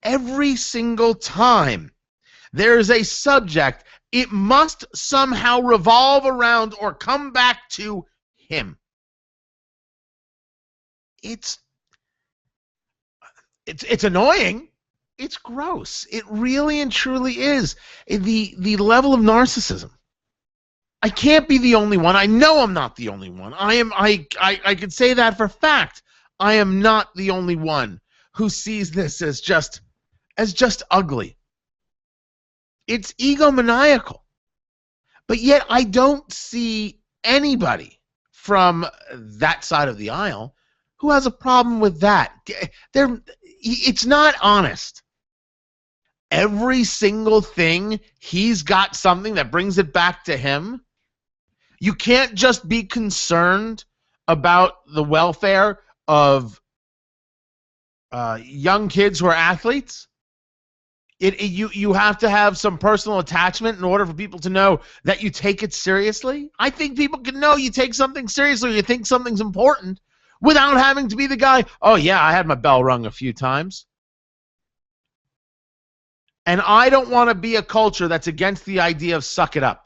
Every single time there is a subject, it must somehow revolve around or come back to him. It's annoying. It's gross. It really and truly is. The level of narcissism. I can't be the only one. I know I'm not the only one. I could say that for fact. I am not the only one who sees this as just ugly. It's egomaniacal. But yet I don't see anybody from that side of the aisle who has a problem with that. It's not honest. Every single thing, he's got something that brings it back to him. You can't just be concerned about the welfare of young kids who are athletes. You have to have some personal attachment in order for people to know that you take it seriously. I think people can know you take something seriously, or you think something's important, without having to be the guy, oh yeah, I had my bell rung a few times. And I don't want to be a culture that's against the idea of suck it up.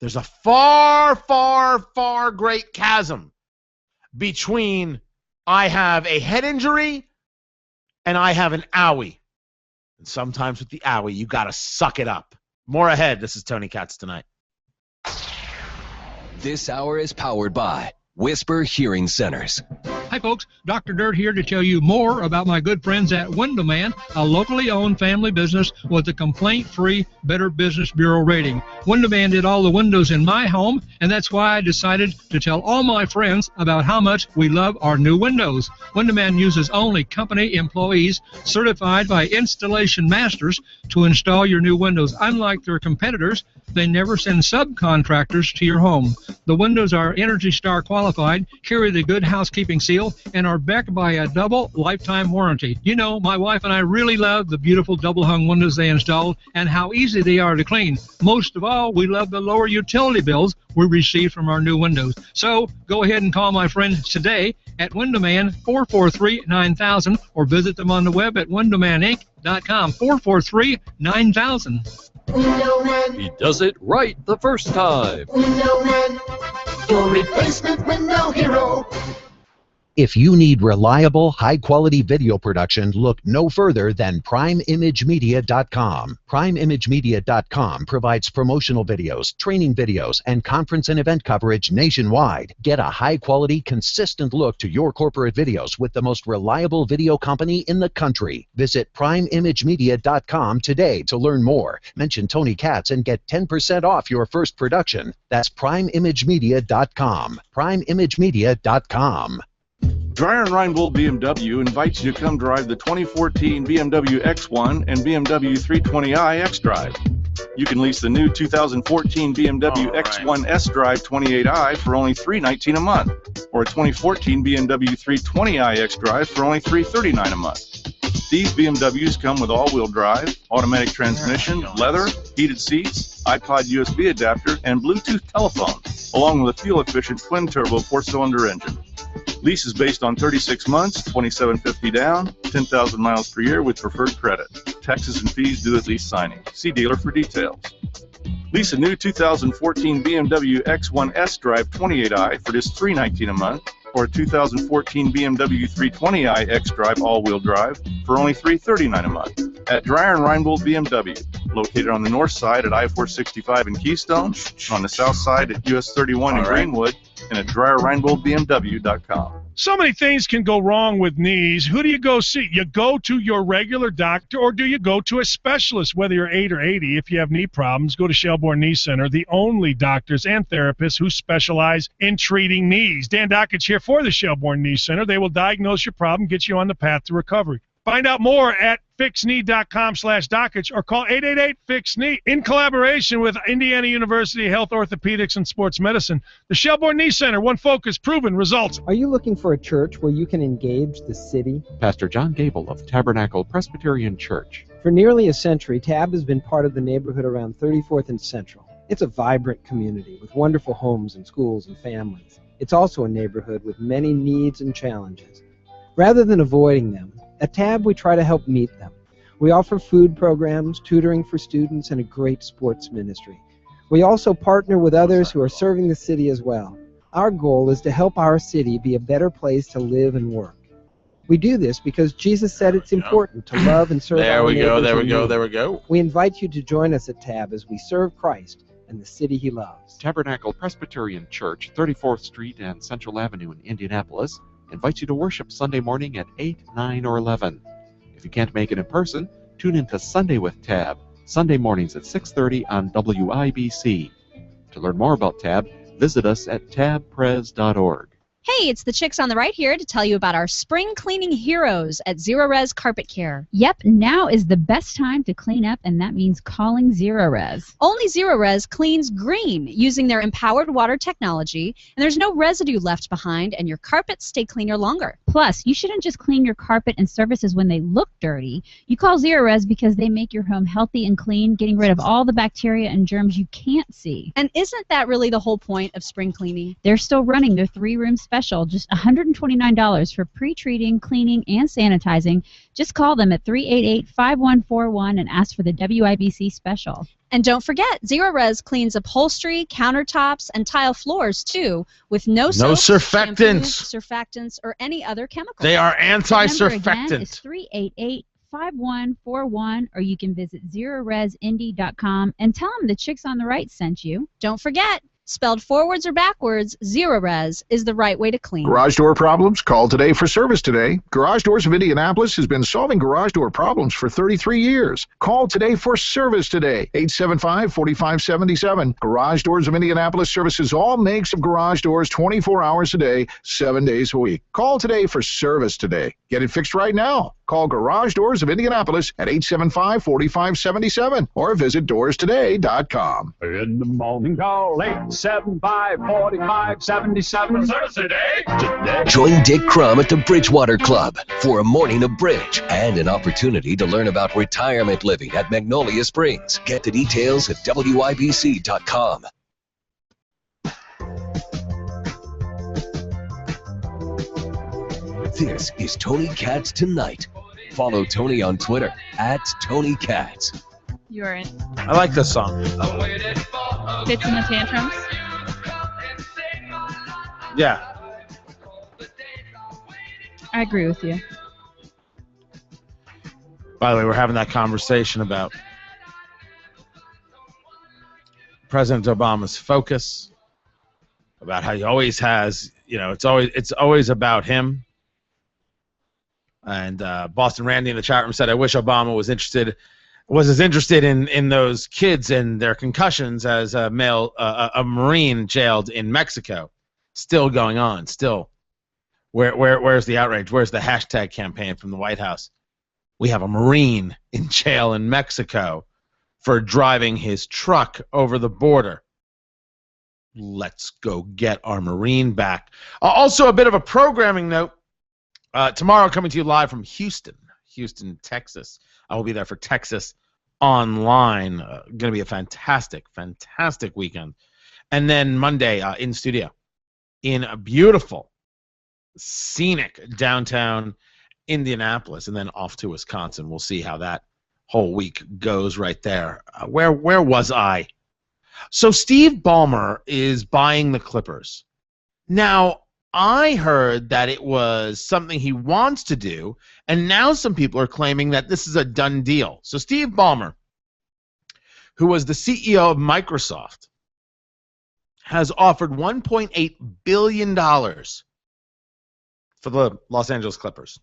There's a far, far, far great chasm between I have a head injury and I have an owie. And sometimes with the owie, you got to suck it up. More ahead. This is Tony Katz Tonight. This hour is powered by Whisper Hearing Centers. Hi folks, Dr. Dirt here to tell you more about my good friends at Window Man, a locally owned family business with a complaint-free Better Business Bureau rating. Window Man did all the windows in my home, and that's why I decided to tell all my friends about how much we love our new windows. Window Man uses only company employees certified by installation masters to install your new windows. Unlike their competitors, they never send subcontractors to your home. The windows are Energy Star qualified, carry the Good Housekeeping seal, and are backed by a double lifetime warranty. You know, my wife and I really love the beautiful double-hung windows they installed and how easy they are to clean. Most of all, we love the lower utility bills we receive from our new windows. So go ahead and call my friends today at Windowman 443-9000 or visit them on the web at windowmaninc.com 443-9000. Windowman. He does it right the first time. Windowman. Your replacement window hero. If you need reliable, high-quality video production, look no further than PrimeImageMedia.com. PrimeImageMedia.com provides promotional videos, training videos, and conference and event coverage nationwide. Get a high-quality, consistent look to your corporate videos with the most reliable video company in the country. Visit PrimeImageMedia.com today to learn more. Mention Tony Katz and get 10% off your first production. That's PrimeImageMedia.com. PrimeImageMedia.com. Dreyer and Reinbold BMW invites you to come drive the 2014 BMW X1 and BMW 320i X-Drive. You can lease the new 2014 BMW X1 S-Drive 28i for only $319 a month, or a 2014 BMW 320i X-Drive for only $339 a month. These BMWs come with all-wheel drive, automatic transmission, leather, heated seats, iPod USB adapter, and Bluetooth telephone, along with a fuel-efficient twin-turbo 4-cylinder engine. Lease is based on 36 months, $2,750 down, 10,000 miles per year with preferred credit. Taxes and fees due at lease signing. See dealer for details. Lease a new 2014 BMW X1 S-Drive 28i for just $319 a month, or a 2014 BMW 320i X-Drive all-wheel drive for only $339 a month. At Dreyer and Reinbold BMW, located on the north side at I-465 in Keystone, on the south side at US 31 in Greenwood, and at DreyerReinboldBMW.com. So many things can go wrong with knees. Who do you go see? You go to your regular doctor, or do you go to a specialist? Whether you're 8 or 80, if you have knee problems, go to Shelbourne Knee Center, the only doctors and therapists who specialize in treating knees. Dan Dockich here for the Shelbourne Knee Center. They will diagnose your problem, get you on the path to recovery. Find out more at fixknee.com/Dockich or call 888-FIX-KNEE. In collaboration with Indiana University Health Orthopedics and Sports Medicine, the Shelbourne Knee Center, one focus, proven results. Are you looking for a church where you can engage the city? Pastor John Gable of Tabernacle Presbyterian Church. For nearly a century, TAB has been part of the neighborhood around 34th and Central. It's a vibrant community with wonderful homes and schools and families. It's also a neighborhood with many needs and challenges. Rather than avoiding them, at TAB, we try to help meet them. We offer food programs, tutoring for students, and a great sports ministry. We also partner with others who are serving the city as well. Our goal is to help our city be a better place to live and work. We do this because Jesus said it's important to love and serve our neighbors. There we go. We invite you to join us at TAB as we serve Christ and the city he loves. Tabernacle Presbyterian Church, 34th Street and Central Avenue in Indianapolis, invites you to worship Sunday morning at 8, 9, or 11. If you can't make it in person, tune in to Sunday with TAB, Sunday mornings at 6:30 on WIBC. To learn more about TAB, visit us at tabpres.org. Hey, it's the chicks on the right here to tell you about our spring cleaning heroes at Zero Res Carpet Care. Yep, now is the best time to clean up, and that means calling Zero Res. Only Zero Res cleans green using their empowered water technology, and there's no residue left behind, and your carpets stay cleaner longer. Plus, you shouldn't just clean your carpet and surfaces when they look dirty. You call Zero Res because they make your home healthy and clean, getting rid of all the bacteria and germs you can't see. And isn't that really the whole point of spring cleaning? They're still running their 3-room special, just $129 for pre-treating, cleaning, and sanitizing. Just call them at 388-5141 and ask for the WIBC special. And don't forget, Zero Res cleans upholstery, countertops, and tile floors, too, with no soap, surfactants, surfactants, or any other chemicals. They are anti-surfactant. The number again is 388-5141, or you can visit ZeroResIndy.com and tell them the chicks on the right sent you. Don't forget, spelled forwards or backwards, Zero Res is the right way to clean. Garage door problems? Call today for service today. Garage Doors of Indianapolis has been solving garage door problems for 33 years. Call today for service today. 875-4577. Garage Doors of Indianapolis services all makes of garage doors 24 hours a day, 7 days a week. Call today for service today. Get it fixed right now. Call Garage Doors of Indianapolis at 875-4577 or visit doorstoday.com. In the morning, call 875-4577. Service today. Join Dick Crum at the Bridgewater Club for a morning of bridge and an opportunity to learn about retirement living at Magnolia Springs. Get the details at WIBC.com. This is Tony Katz Tonight. Follow Tony on Twitter at Tony Katz. You are in. I like this song. Fits in the tantrums. Yeah. I agree with you. By the way, we're having that conversation about President Obama's focus, about how he always has, it's always about him. And Boston Randy in the chat room said, I wish Obama was as interested in those kids and their concussions as a Marine jailed in Mexico. Still going on. Still. Where's the outrage? Where's the hashtag campaign from the White House? We have a Marine in jail in Mexico for driving his truck over the border. Let's go get our Marine back. Also, a bit of a programming note. Tomorrow, coming to you live from Houston, Texas. I will be there for Texas Online. Going to be a fantastic, fantastic weekend. And then Monday, in studio, in a beautiful, scenic downtown Indianapolis, and then off to Wisconsin. We'll see how that whole week goes right there. Where was I? So Steve Ballmer is buying the Clippers. Now, I heard that it was something he wants to do, and now some people are claiming that this is a done deal. So Steve Ballmer, who was the CEO of Microsoft, has offered $1.8 billion for the Los Angeles Clippers.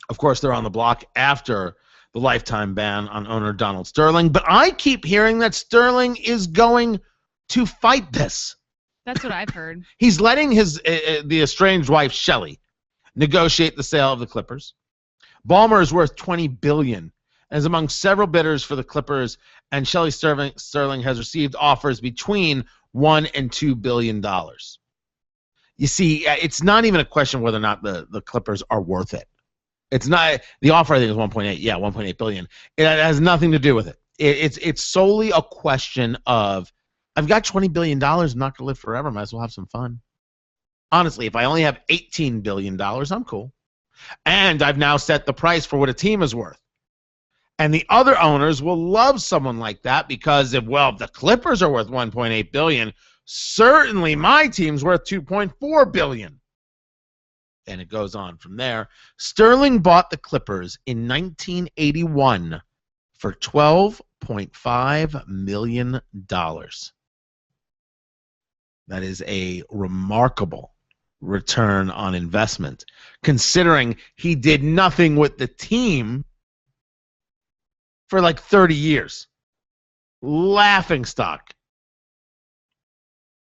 Of course, they're on the block after the lifetime ban on owner Donald Sterling, but I keep hearing that Sterling is going to fight this. That's what I've heard. He's letting the estranged wife, Shelley, negotiate the sale of the Clippers. Ballmer is worth $20 billion and is among several bidders for the Clippers, and Shelley Sterling has received offers between $1 and $2 billion. You see, it's not even a question whether or not the Clippers are worth it. It's not. The offer, I think, is 1.8. Yeah, 1.8 billion. It has nothing to do with it. It's solely a question of, I've got $20 billion. I'm not going to live forever. Might as well have some fun. Honestly, if I only have $18 billion, I'm cool. And I've now set the price for what a team is worth. And the other owners will love someone like that because if the Clippers are worth $1.8 billion, certainly my team's worth $2.4 billion. And it goes on from there. Sterling bought the Clippers in 1981 for $12.5 million. That is a remarkable return on investment, considering he did nothing with the team for like 30 years. Laughingstock.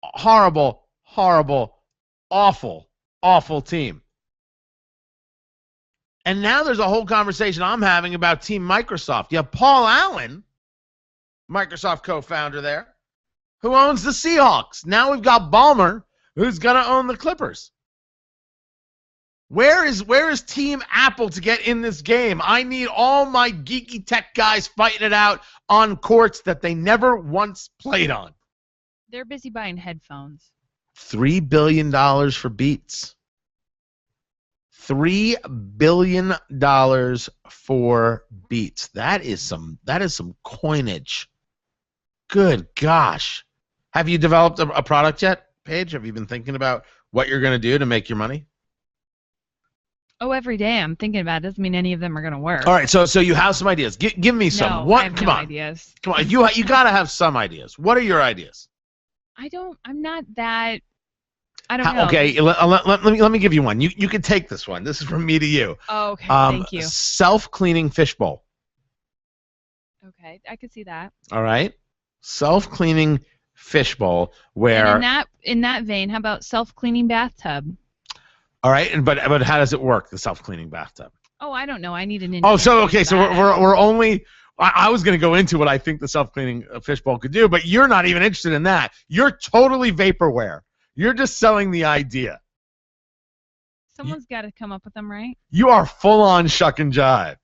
Horrible, horrible, awful awful team. And now there's a whole conversation I'm having about Team Microsoft. You have Paul Allen, Microsoft co-founder there, who owns the Seahawks. Now we've got Ballmer, who's going to own the Clippers. Where is Team Apple to get in this game? I need all my geeky tech guys fighting it out on courts that they never once played on. They're busy buying headphones. $3 billion for Beats. $3 billion for Beats. That is some coinage. Good gosh. Have you developed a product yet, Paige? Have you been thinking about what you're going to do to make your money? Oh, every day I'm thinking about it. Doesn't mean any of them are going to work. All right, so you have some ideas. Give me some. No, I have Come no on. ideas. Come on. You got to have some ideas. What are your ideas? I'm not that. I don't know. Okay, let me give you one. You can take this one. This is from me to you. Oh, okay, thank you. Self-cleaning fishbowl. Okay, I could see that. All right, self-cleaning fishbowl where. And in that vein, how about self-cleaning bathtub? All right, but how does it work? The self-cleaning bathtub. Oh, I don't know. I need an. Oh, so okay, so we're only. I was going to go into what I think the self-cleaning fishbowl could do, but you're not even interested in that. You're totally vaporware. You're just selling the idea. Someone's got to come up with them, right? You are full-on shuck and jive.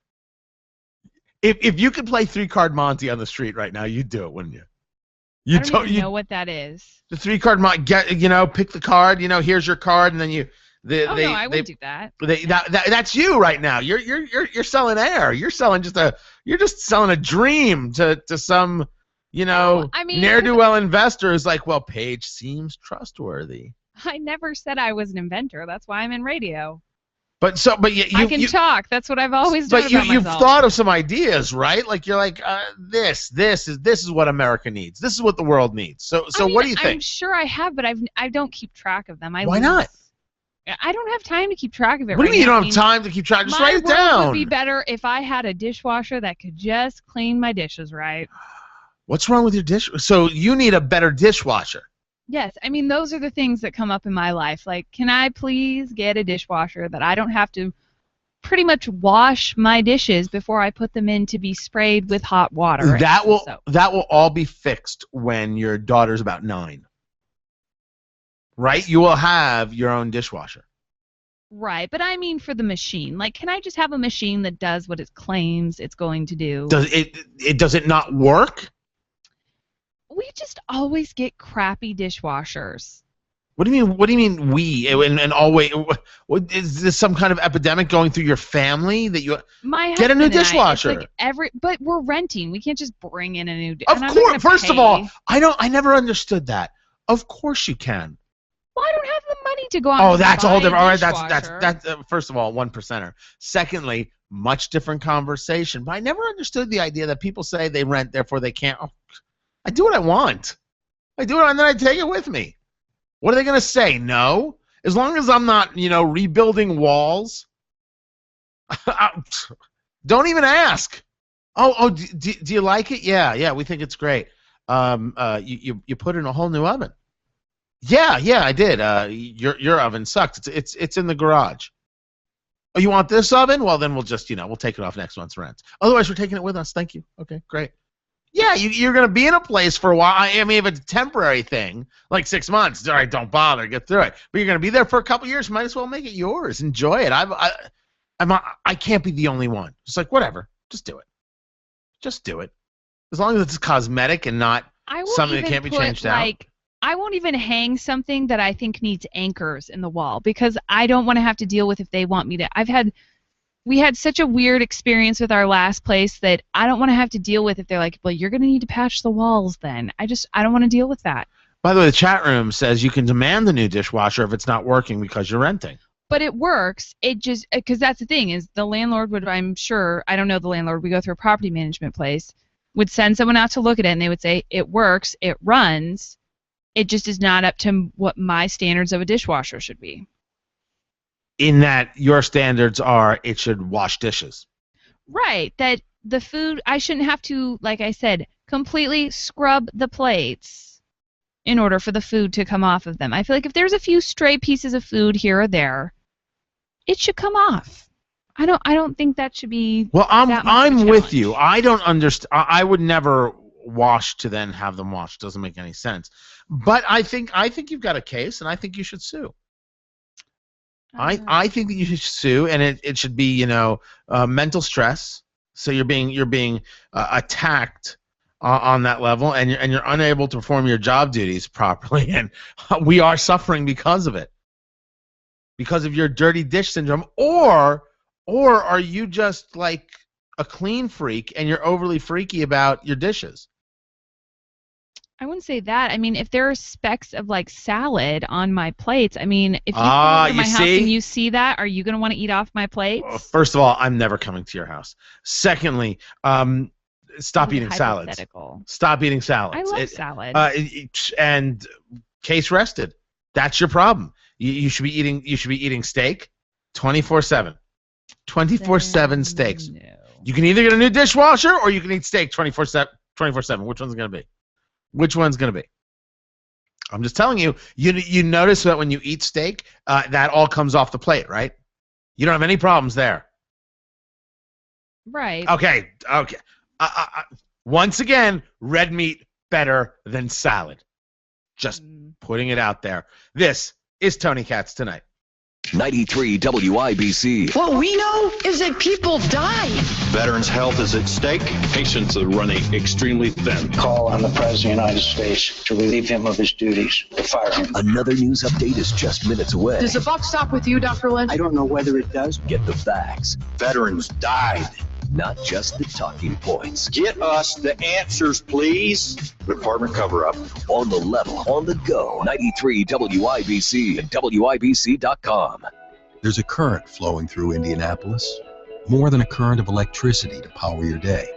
If you could play 3-card Monty on the street right now, you'd do it, wouldn't you? I don't even know what that is. The 3-card Monty, pick the card. Here's your card, and then you. No, I wouldn't do that. That's you right now. You're selling air. You're just selling a dream to some ne'er-do-well investor who's like, well, Paige seems trustworthy. I never said I was an inventor. That's why I'm in radio. I can talk. That's what I've always done. But you've thought of some ideas, right? Like you're like, this is what America needs. This is what the world needs. So what do you think? I'm sure I have, but I don't keep track of them. Why not? I don't have time to keep track of it. What do you mean you don't have time to keep track? Just write it down. My world would be better if I had a dishwasher that could just clean my dishes right. What's wrong with your dish? So you need a better dishwasher. Yes, I mean those are the things that come up in my life. Like, can I please get a dishwasher that I don't have to pretty much wash my dishes before I put them in to be sprayed with hot water? That will all be fixed when your daughter's about 9. Right? You will have your own dishwasher. Right, but I mean for the machine. Like, can I just have a machine that does what it claims it's going to do? Does it not work? We just always get crappy dishwashers. What do you mean we and always? Is this some kind of epidemic going through your family that you get a new dishwasher? But we're renting. We can't just bring in a new. Of course. First of all, I never understood that. Of course you can. Well, I don't have the money to go out. Oh, that's a whole different. All right, that's first of all, 1%er. Secondly, much different conversation. But I never understood the idea that people say they rent, therefore they can't. Oh, I do what I want. I do it, and then I take it with me. What are they going to say? No, as long as I'm not, rebuilding walls. Don't even ask. Oh, do you like it? Yeah, we think it's great. You put in a whole new oven. Yeah, I did. Your oven sucked. It's in the garage. Oh, you want this oven? Well, then we'll just, we'll take it off next month's rent. Otherwise, we're taking it with us. Thank you. Okay, great. Yeah, you're going to be in a place for a while. I mean, if it's a temporary thing, like 6 months, all right, don't bother, get through it. But you're going to be there for a couple years. Might as well make it yours. Enjoy it. I can't be the only one. It's like, whatever. Just do it. Just do it. As long as it's cosmetic and not something that can't be changed out. I won't even hang something that I think needs anchors in the wall because I don't want to have to deal with if they want me to. We had such a weird experience with our last place that I don't want to have to deal with if they're like, well, you're going to need to patch the walls then. I don't want to deal with that. By the way, the chat room says you can demand the new dishwasher if it's not working because you're renting. But it works. It just, because that's the thing, is the landlord would, I'm sure, I don't know the landlord, we go through a property management place, would send someone out to look at it and they would say, it works, it runs, it just is not up to what my standards of a dishwasher should be. In that your standards are it should wash dishes. Right. That the food, I shouldn't have to, like I said, completely scrub the plates in order for the food to come off of them. I feel like if there's a few stray pieces of food here or there, it should come off. I don't think that should be. Well, I'm with you. I don't understand. I would never wash to then have them washed. Doesn't make any sense. But I think you've got a case, and I think you should sue. I think that you should sue, and it should be mental stress. So you're being attacked on that level, and you're unable to perform your job duties properly, and we are suffering because of it, because of your dirty dish syndrome, or are you just like a clean freak and you're overly freaky about your dishes? I wouldn't say that. I mean, if there are specks of like salad on my plates, I mean, if you come to my house and you see that, are you going to want to eat off my plates? First of all, I'm never coming to your house. Secondly, stop eating salads. Stop eating salads. I love salad. And case rested. That's your problem. You should be eating steak 24/7. 24/7 steaks. No. You can either get a new dishwasher or you can eat steak 24/7. Which one's going to be? Which one's going to be? I'm just telling you. You notice that when you eat steak, that all comes off the plate, right? You don't have any problems there. Right. Okay. Once again, red meat better than salad. Just putting it out there. This is Tony Katz Tonight. 93 WIBC. What we know is that people die. Veterans' health is at stake. Patients are running extremely thin. Call on the President of the United States to relieve him of his duties, to fire him. Another news update is just minutes away. Does the buck stop with you, Dr. Lynch? I don't know whether it does. Get the facts. Veterans died. Not just the talking points. Get us the answers, please. Department cover-up. On the level, on the go. 93 WIBC and WIBC.com. There's a current flowing through Indianapolis. More than a current of electricity to power your day.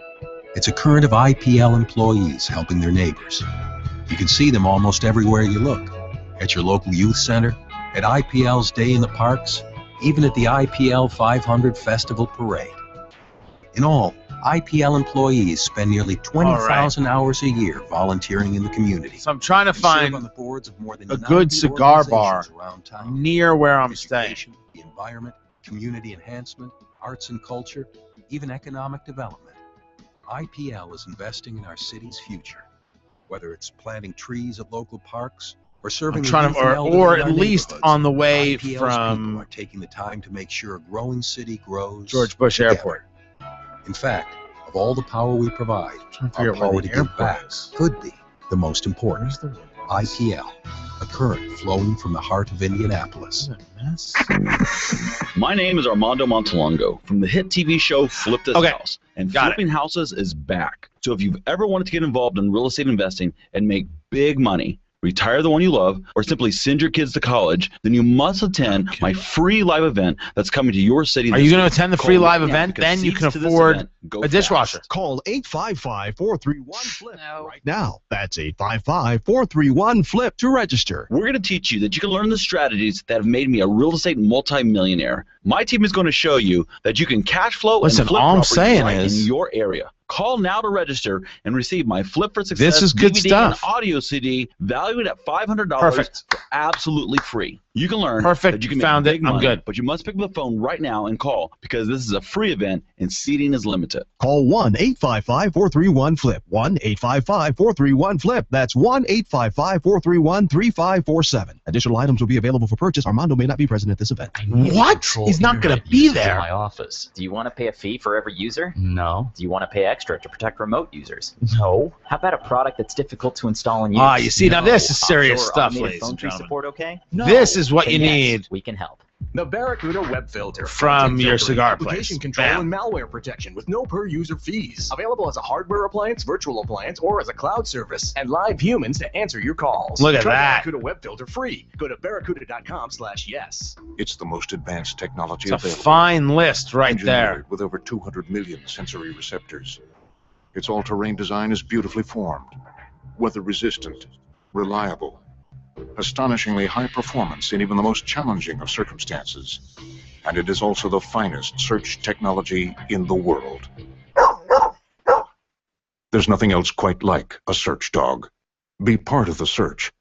It's a current of IPL employees helping their neighbors. You can see them almost everywhere you look. At your local youth center, at IPL's Day in the Parks, even at the IPL 500 Festival Parade. In all, IPL employees spend nearly 20,000 hours a year volunteering in the community. So I'm trying to find a good cigar bar near where I'm staying. The environment, community enhancement, arts and culture, even economic development. IPL is investing in our city's future. Whether it's planting trees at local parks or serving or at least on the way from are taking the time to make sure a growing city grows. George Bush Airport. In fact, of all the power we provide, our power to give back could be the most important. IPL, a current flowing from the heart of Indianapolis. My name is Armando Montalongo from the hit TV show Flip This House. And flipping houses is back. So if you've ever wanted to get involved in real estate investing and make big money, retire the one you love, or simply send your kids to college, then you must attend my free live event that's coming to your city. Are you going to attend the free live event? Then you can afford a dishwasher. Call 855-431-FLIP right now. That's 855-431-FLIP to register. We're going to teach you that you can learn the strategies that have made me a real estate multi-millionaire. My team is going to show you that you can cash flow and flip properties in your area. Call now to register and receive my Flip for Success this is good DVD stuff. and audio CD valued at $500 Perfect. for absolutely free. You can learn Perfect. that you can Found make it. big money, I'm good. but you must pick up the phone right now and call because this is a free event and seating is limited. Call 1-855-431-FLIP. 1-855-431-FLIP. That's 1-855-431-3547. Additional items will be available for purchase. Armando may not be present at this event. What? He's not going to be there. In my office. Do you want to pay a fee for every user? No. Do you want to pay extra to protect remote users? No. How about a product that's difficult to install and use? Ah, you see, now this is serious stuff, ladies phone and tree gentlemen. support okay? No. This is what you need We can help. The Barracuda Web Filter. from your Filtering, cigar application place. control Bam. and malware protection with no per-user fees. Available as a hardware appliance, virtual appliance, or as a cloud service. And live humans to answer your calls. Look at Try that. Barracuda Web Filter free. Go to barracuda.com/yes. It's the most advanced technology It's a available. fine list right there. Engineered with over 200 million sensory receptors. Its all-terrain design is beautifully formed, weather-resistant, reliable, astonishingly high performance in even the most challenging of circumstances. And it is also the finest search technology in the world. There's nothing else quite like a search dog. Be part of the search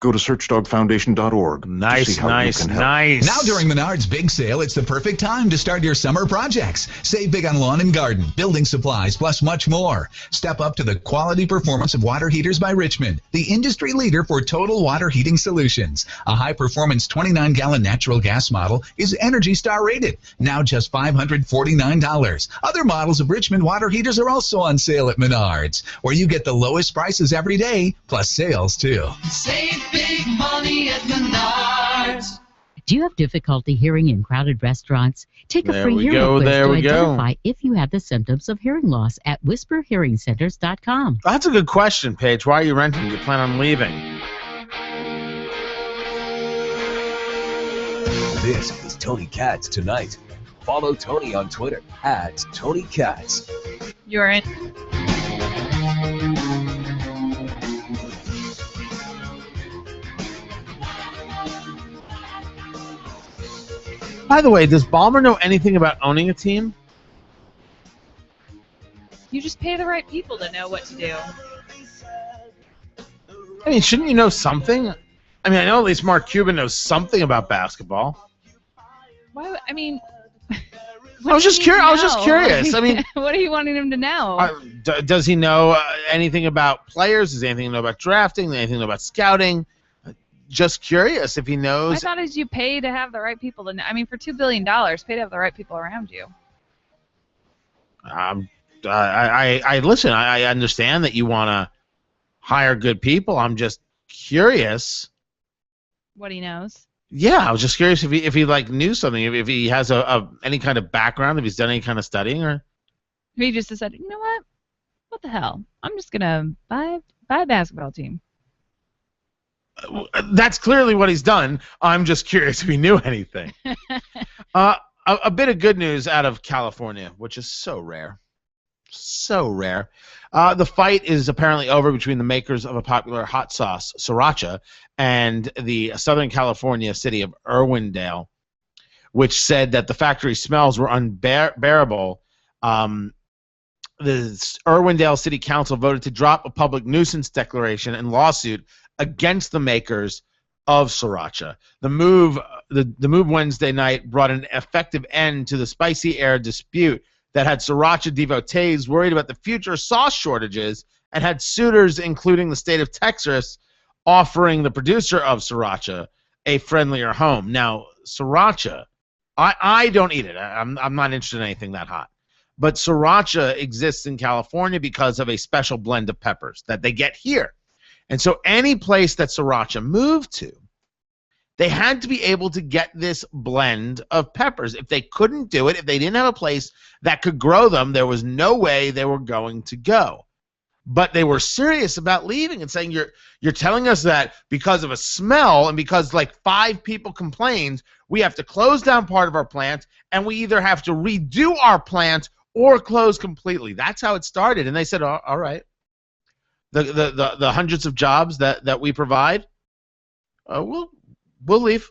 Go to searchdogfoundation.org. Nice. Now during Menards Big Sale, it's the perfect time to start your summer projects. Save big on lawn and garden, building supplies, plus much more. Step up to the quality performance of Water Heaters by Richmond, the industry leader for total water heating solutions. A high-performance 29-gallon natural gas model is Energy Star rated, now just $549. Other models of Richmond water heaters are also on sale at Menards, where you get the lowest prices every day, plus sales too. Save big money at Menards. Do you have difficulty hearing in crowded restaurants? Take a free hearing quiz to identify if you have the symptoms of hearing loss at whisperhearingcenters.com. That's a good question, Paige. Why are you renting? You plan on leaving? This is Tony Katz Tonight. Follow Tony on Twitter at Tony Katz. You're in. By the way, does Ballmer know anything about owning a team? You just pay the right people to know what to do. I mean, shouldn't you know something? I mean, I know at least Mark Cuban knows something about basketball. Why? I mean, I was just curious. I mean, what are you wanting him to know? Does he know anything about players? Does anything know about drafting? Does anything know about scouting? Just curious if he knows. I thought as you pay to have the right people to know. I mean, for $2 billion, pay to have the right people around you. I listen. I understand that you want to hire good people. I'm just curious. What he knows. Yeah, I was just curious if he like knew something. If he has any kind of background. If he's done any kind of studying, or he just decided, you know what? What the hell? I'm just gonna buy a basketball team. That's clearly what he's done. I'm just curious if he knew anything. A bit of good news out of California, which is so rare. So rare. The fight is apparently over between the makers of a popular hot sauce, Sriracha, and the Southern California city of Irwindale, which said that the factory smells were unbearable. The Irwindale City Council voted to drop a public nuisance declaration and lawsuit against the makers of Sriracha. The move Wednesday night brought an effective end to the spicy air dispute that had Sriracha devotees worried about the future sauce shortages and had suitors, including the state of Texas, offering the producer of Sriracha a friendlier home. Now, Sriracha, I don't eat it. I'm not interested in anything that hot. But Sriracha exists in California because of a special blend of peppers that they get here. And so any place that Sriracha moved to, they had to be able to get this blend of peppers. If they couldn't do it, if they didn't have a place that could grow them, there was no way they were going to go. But they were serious about leaving and saying, you're telling us that because of a smell and because like 5 people complained, we have to close down part of our plant and we either have to redo our plant or close completely. That's how it started. And they said, all right. The hundreds of jobs that we provide, we'll leave.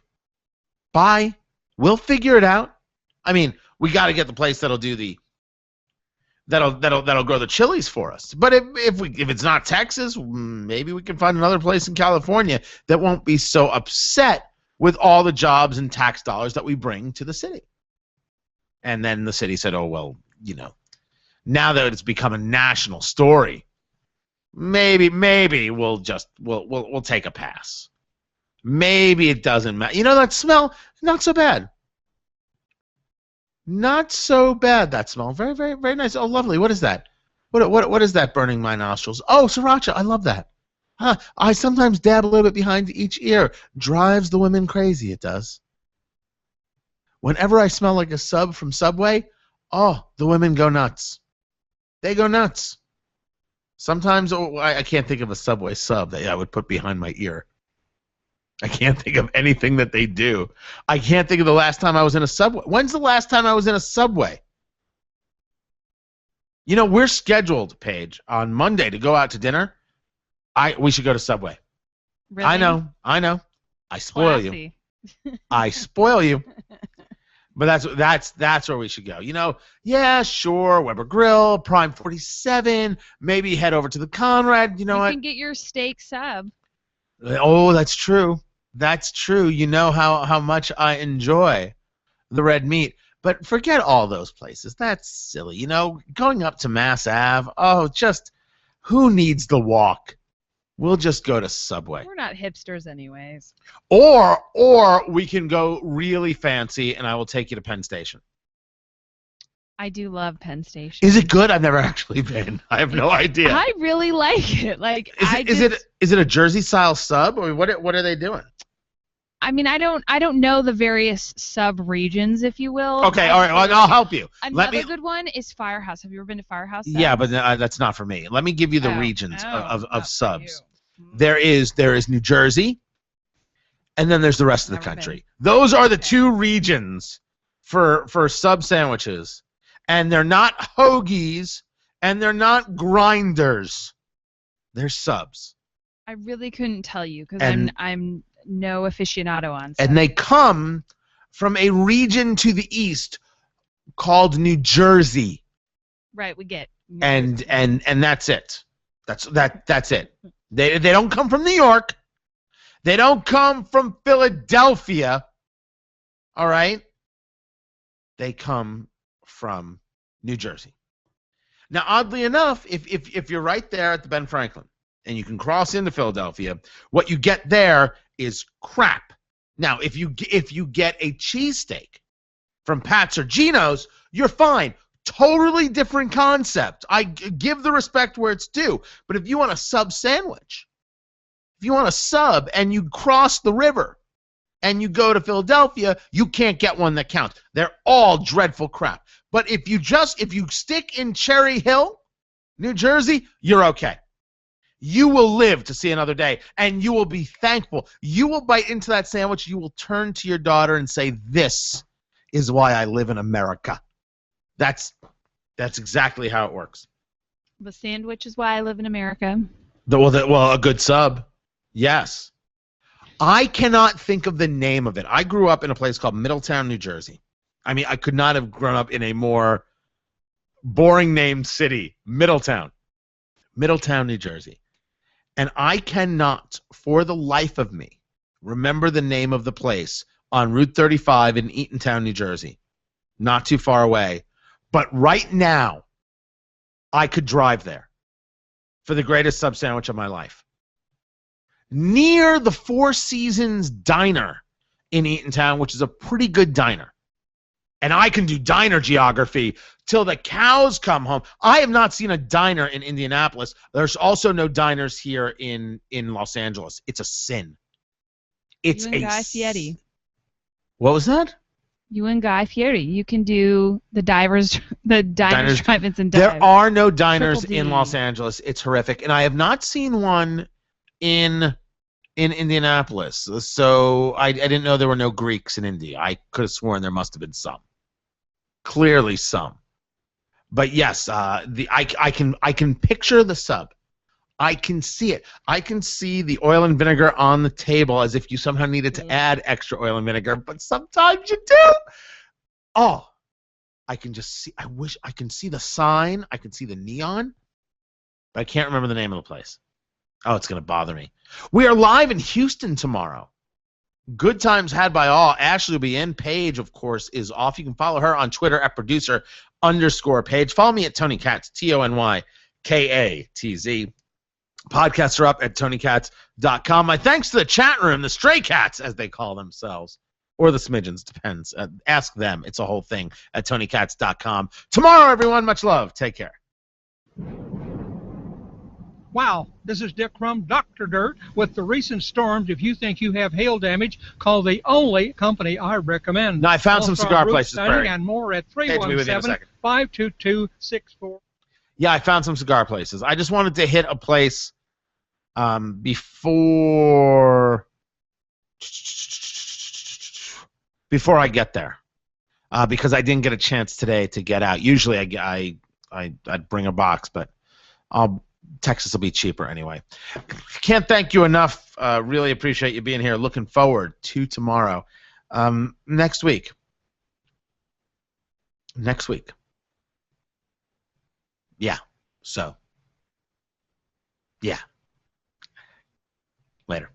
Bye. We'll figure it out. I mean, we got to get the place that'll do that'll grow the chilies for us. But if it's not Texas, maybe we can find another place in California that won't be so upset with all the jobs and tax dollars that we bring to the city. And then the city said, oh well, now that it's become a national story, maybe we'll take a pass. Maybe it doesn't matter. That smell, not so bad. Not so bad, that smell. Very, very, very nice. Oh, lovely. What is that? What is that burning my nostrils? Oh, Sriracha. I love that. I sometimes dab a little bit behind each ear. Drives the women crazy, it does. Whenever I smell like a sub from Subway, oh, the women go nuts. They go nuts. Sometimes I can't think of a Subway sub that I would put behind my ear. I can't think of anything that they do. I can't think of the last time I was in a Subway. When's the last time I was in a Subway? We're scheduled, Paige, on Monday to go out to dinner. We should go to Subway. Really? I know. I spoil you. I spoil you. But that's where we should go. Yeah, sure, Weber Grill, Prime 47, maybe head over to the Conrad. You can get your steak sub. Oh, that's true. That's true. You know how much I enjoy the red meat. But forget all those places. That's silly. You know, going up to Mass Ave, just who needs the walk? We'll just go to Subway. We're not hipsters anyways. Or we can go really fancy, and I will take you to Penn Station. I do love Penn Station. Is it good? I've never actually been. I have no idea. I really like it. Is it a Jersey style sub, or what are they doing? I mean, I don't know the various sub-regions, if you will. Okay, all right, well, I'll help you. Another good one is Firehouse. Have you ever been to Firehouse? Yeah, but that's not for me. Let me give you the regions of subs. There is New Jersey, and then there's the rest of the country. Those are the two regions for sub sandwiches, and they're not hoagies, and they're not grinders. They're subs. I really couldn't tell you because I'm no aficionado on subs. And they come from a region to the east called New Jersey. Right, we get. And that's it. That's it. They don't come from New York. They don't come from Philadelphia. All right? They come from New Jersey. Now, oddly enough, if you're right there at the Ben Franklin and you can cross into Philadelphia, what you get there is crap. Now, if you get a cheesesteak from Pat's or Geno's, you're fine. Totally different concept. I give the respect where it's due. But if you want a sub sandwich, if you want a sub and you cross the river and you go to Philadelphia, you can't get one that counts. They're all dreadful crap. But if you stick in Cherry Hill, New Jersey, you're okay. You will live to see another day, and you will be thankful. You will bite into that sandwich. You will turn to your daughter and say, "This is why I live in America." That's exactly how it works. The sandwich is why I live in America. Well, a good sub, yes. I cannot think of the name of it. I grew up in a place called Middletown, New Jersey. I mean, I could not have grown up in a more boring named city. Middletown, New Jersey. And I cannot, for the life of me, remember the name of the place on Route 35 in Eatontown, New Jersey. Not too far away. But right now, I could drive there for the greatest sub sandwich of my life. Near the Four Seasons Diner in Eatontown, which is a pretty good diner. And I can do diner geography till the cows come home. I have not seen a diner in Indianapolis. There's also no diners here in Los Angeles. It's a sin. It's you and Guy Fieri. What was that? You and Guy Fieri. You can do the diners, drive-ins, and dives. There are no diners in Los Angeles. It's horrific. And I have not seen one in Indianapolis. So I didn't know there were no Greeks in India. I could have sworn there must have been some. Clearly some. But yes, I can picture the sub. I can see it. I can see the oil and vinegar on the table as if you somehow needed to add extra oil and vinegar, but sometimes you do. Oh, I can just see. I wish I can see the sign. I can see the neon, but I can't remember the name of the place. Oh, it's going to bother me. We are live in Houston tomorrow. Good times had by all. Ashley will be in. Paige, of course, is off. You can follow her on Twitter at @producer_Paige. Follow me at Tony Katz, TonyKatz. Podcasts are up at TonyKatz.com. My thanks to the chat room, the Stray Cats, as they call themselves, or the Smidgens, depends. Ask them. It's a whole thing at TonyKatz.com. Tomorrow, everyone, much love. Take care. Wow, this is Dick Crum, Dr. Dirt. With the recent storms, if you think you have hail damage, call the only company I recommend. No, I found some cigar places, Barry. And more at 317-522-64. Yeah, I found some cigar places. I just wanted to hit a place before I get there, because I didn't get a chance today to get out. Usually I'd bring a box, but Texas will be cheaper anyway. Can't thank you enough. Really appreciate you being here. Looking forward to tomorrow. Next week. Yeah. So. Yeah. Later.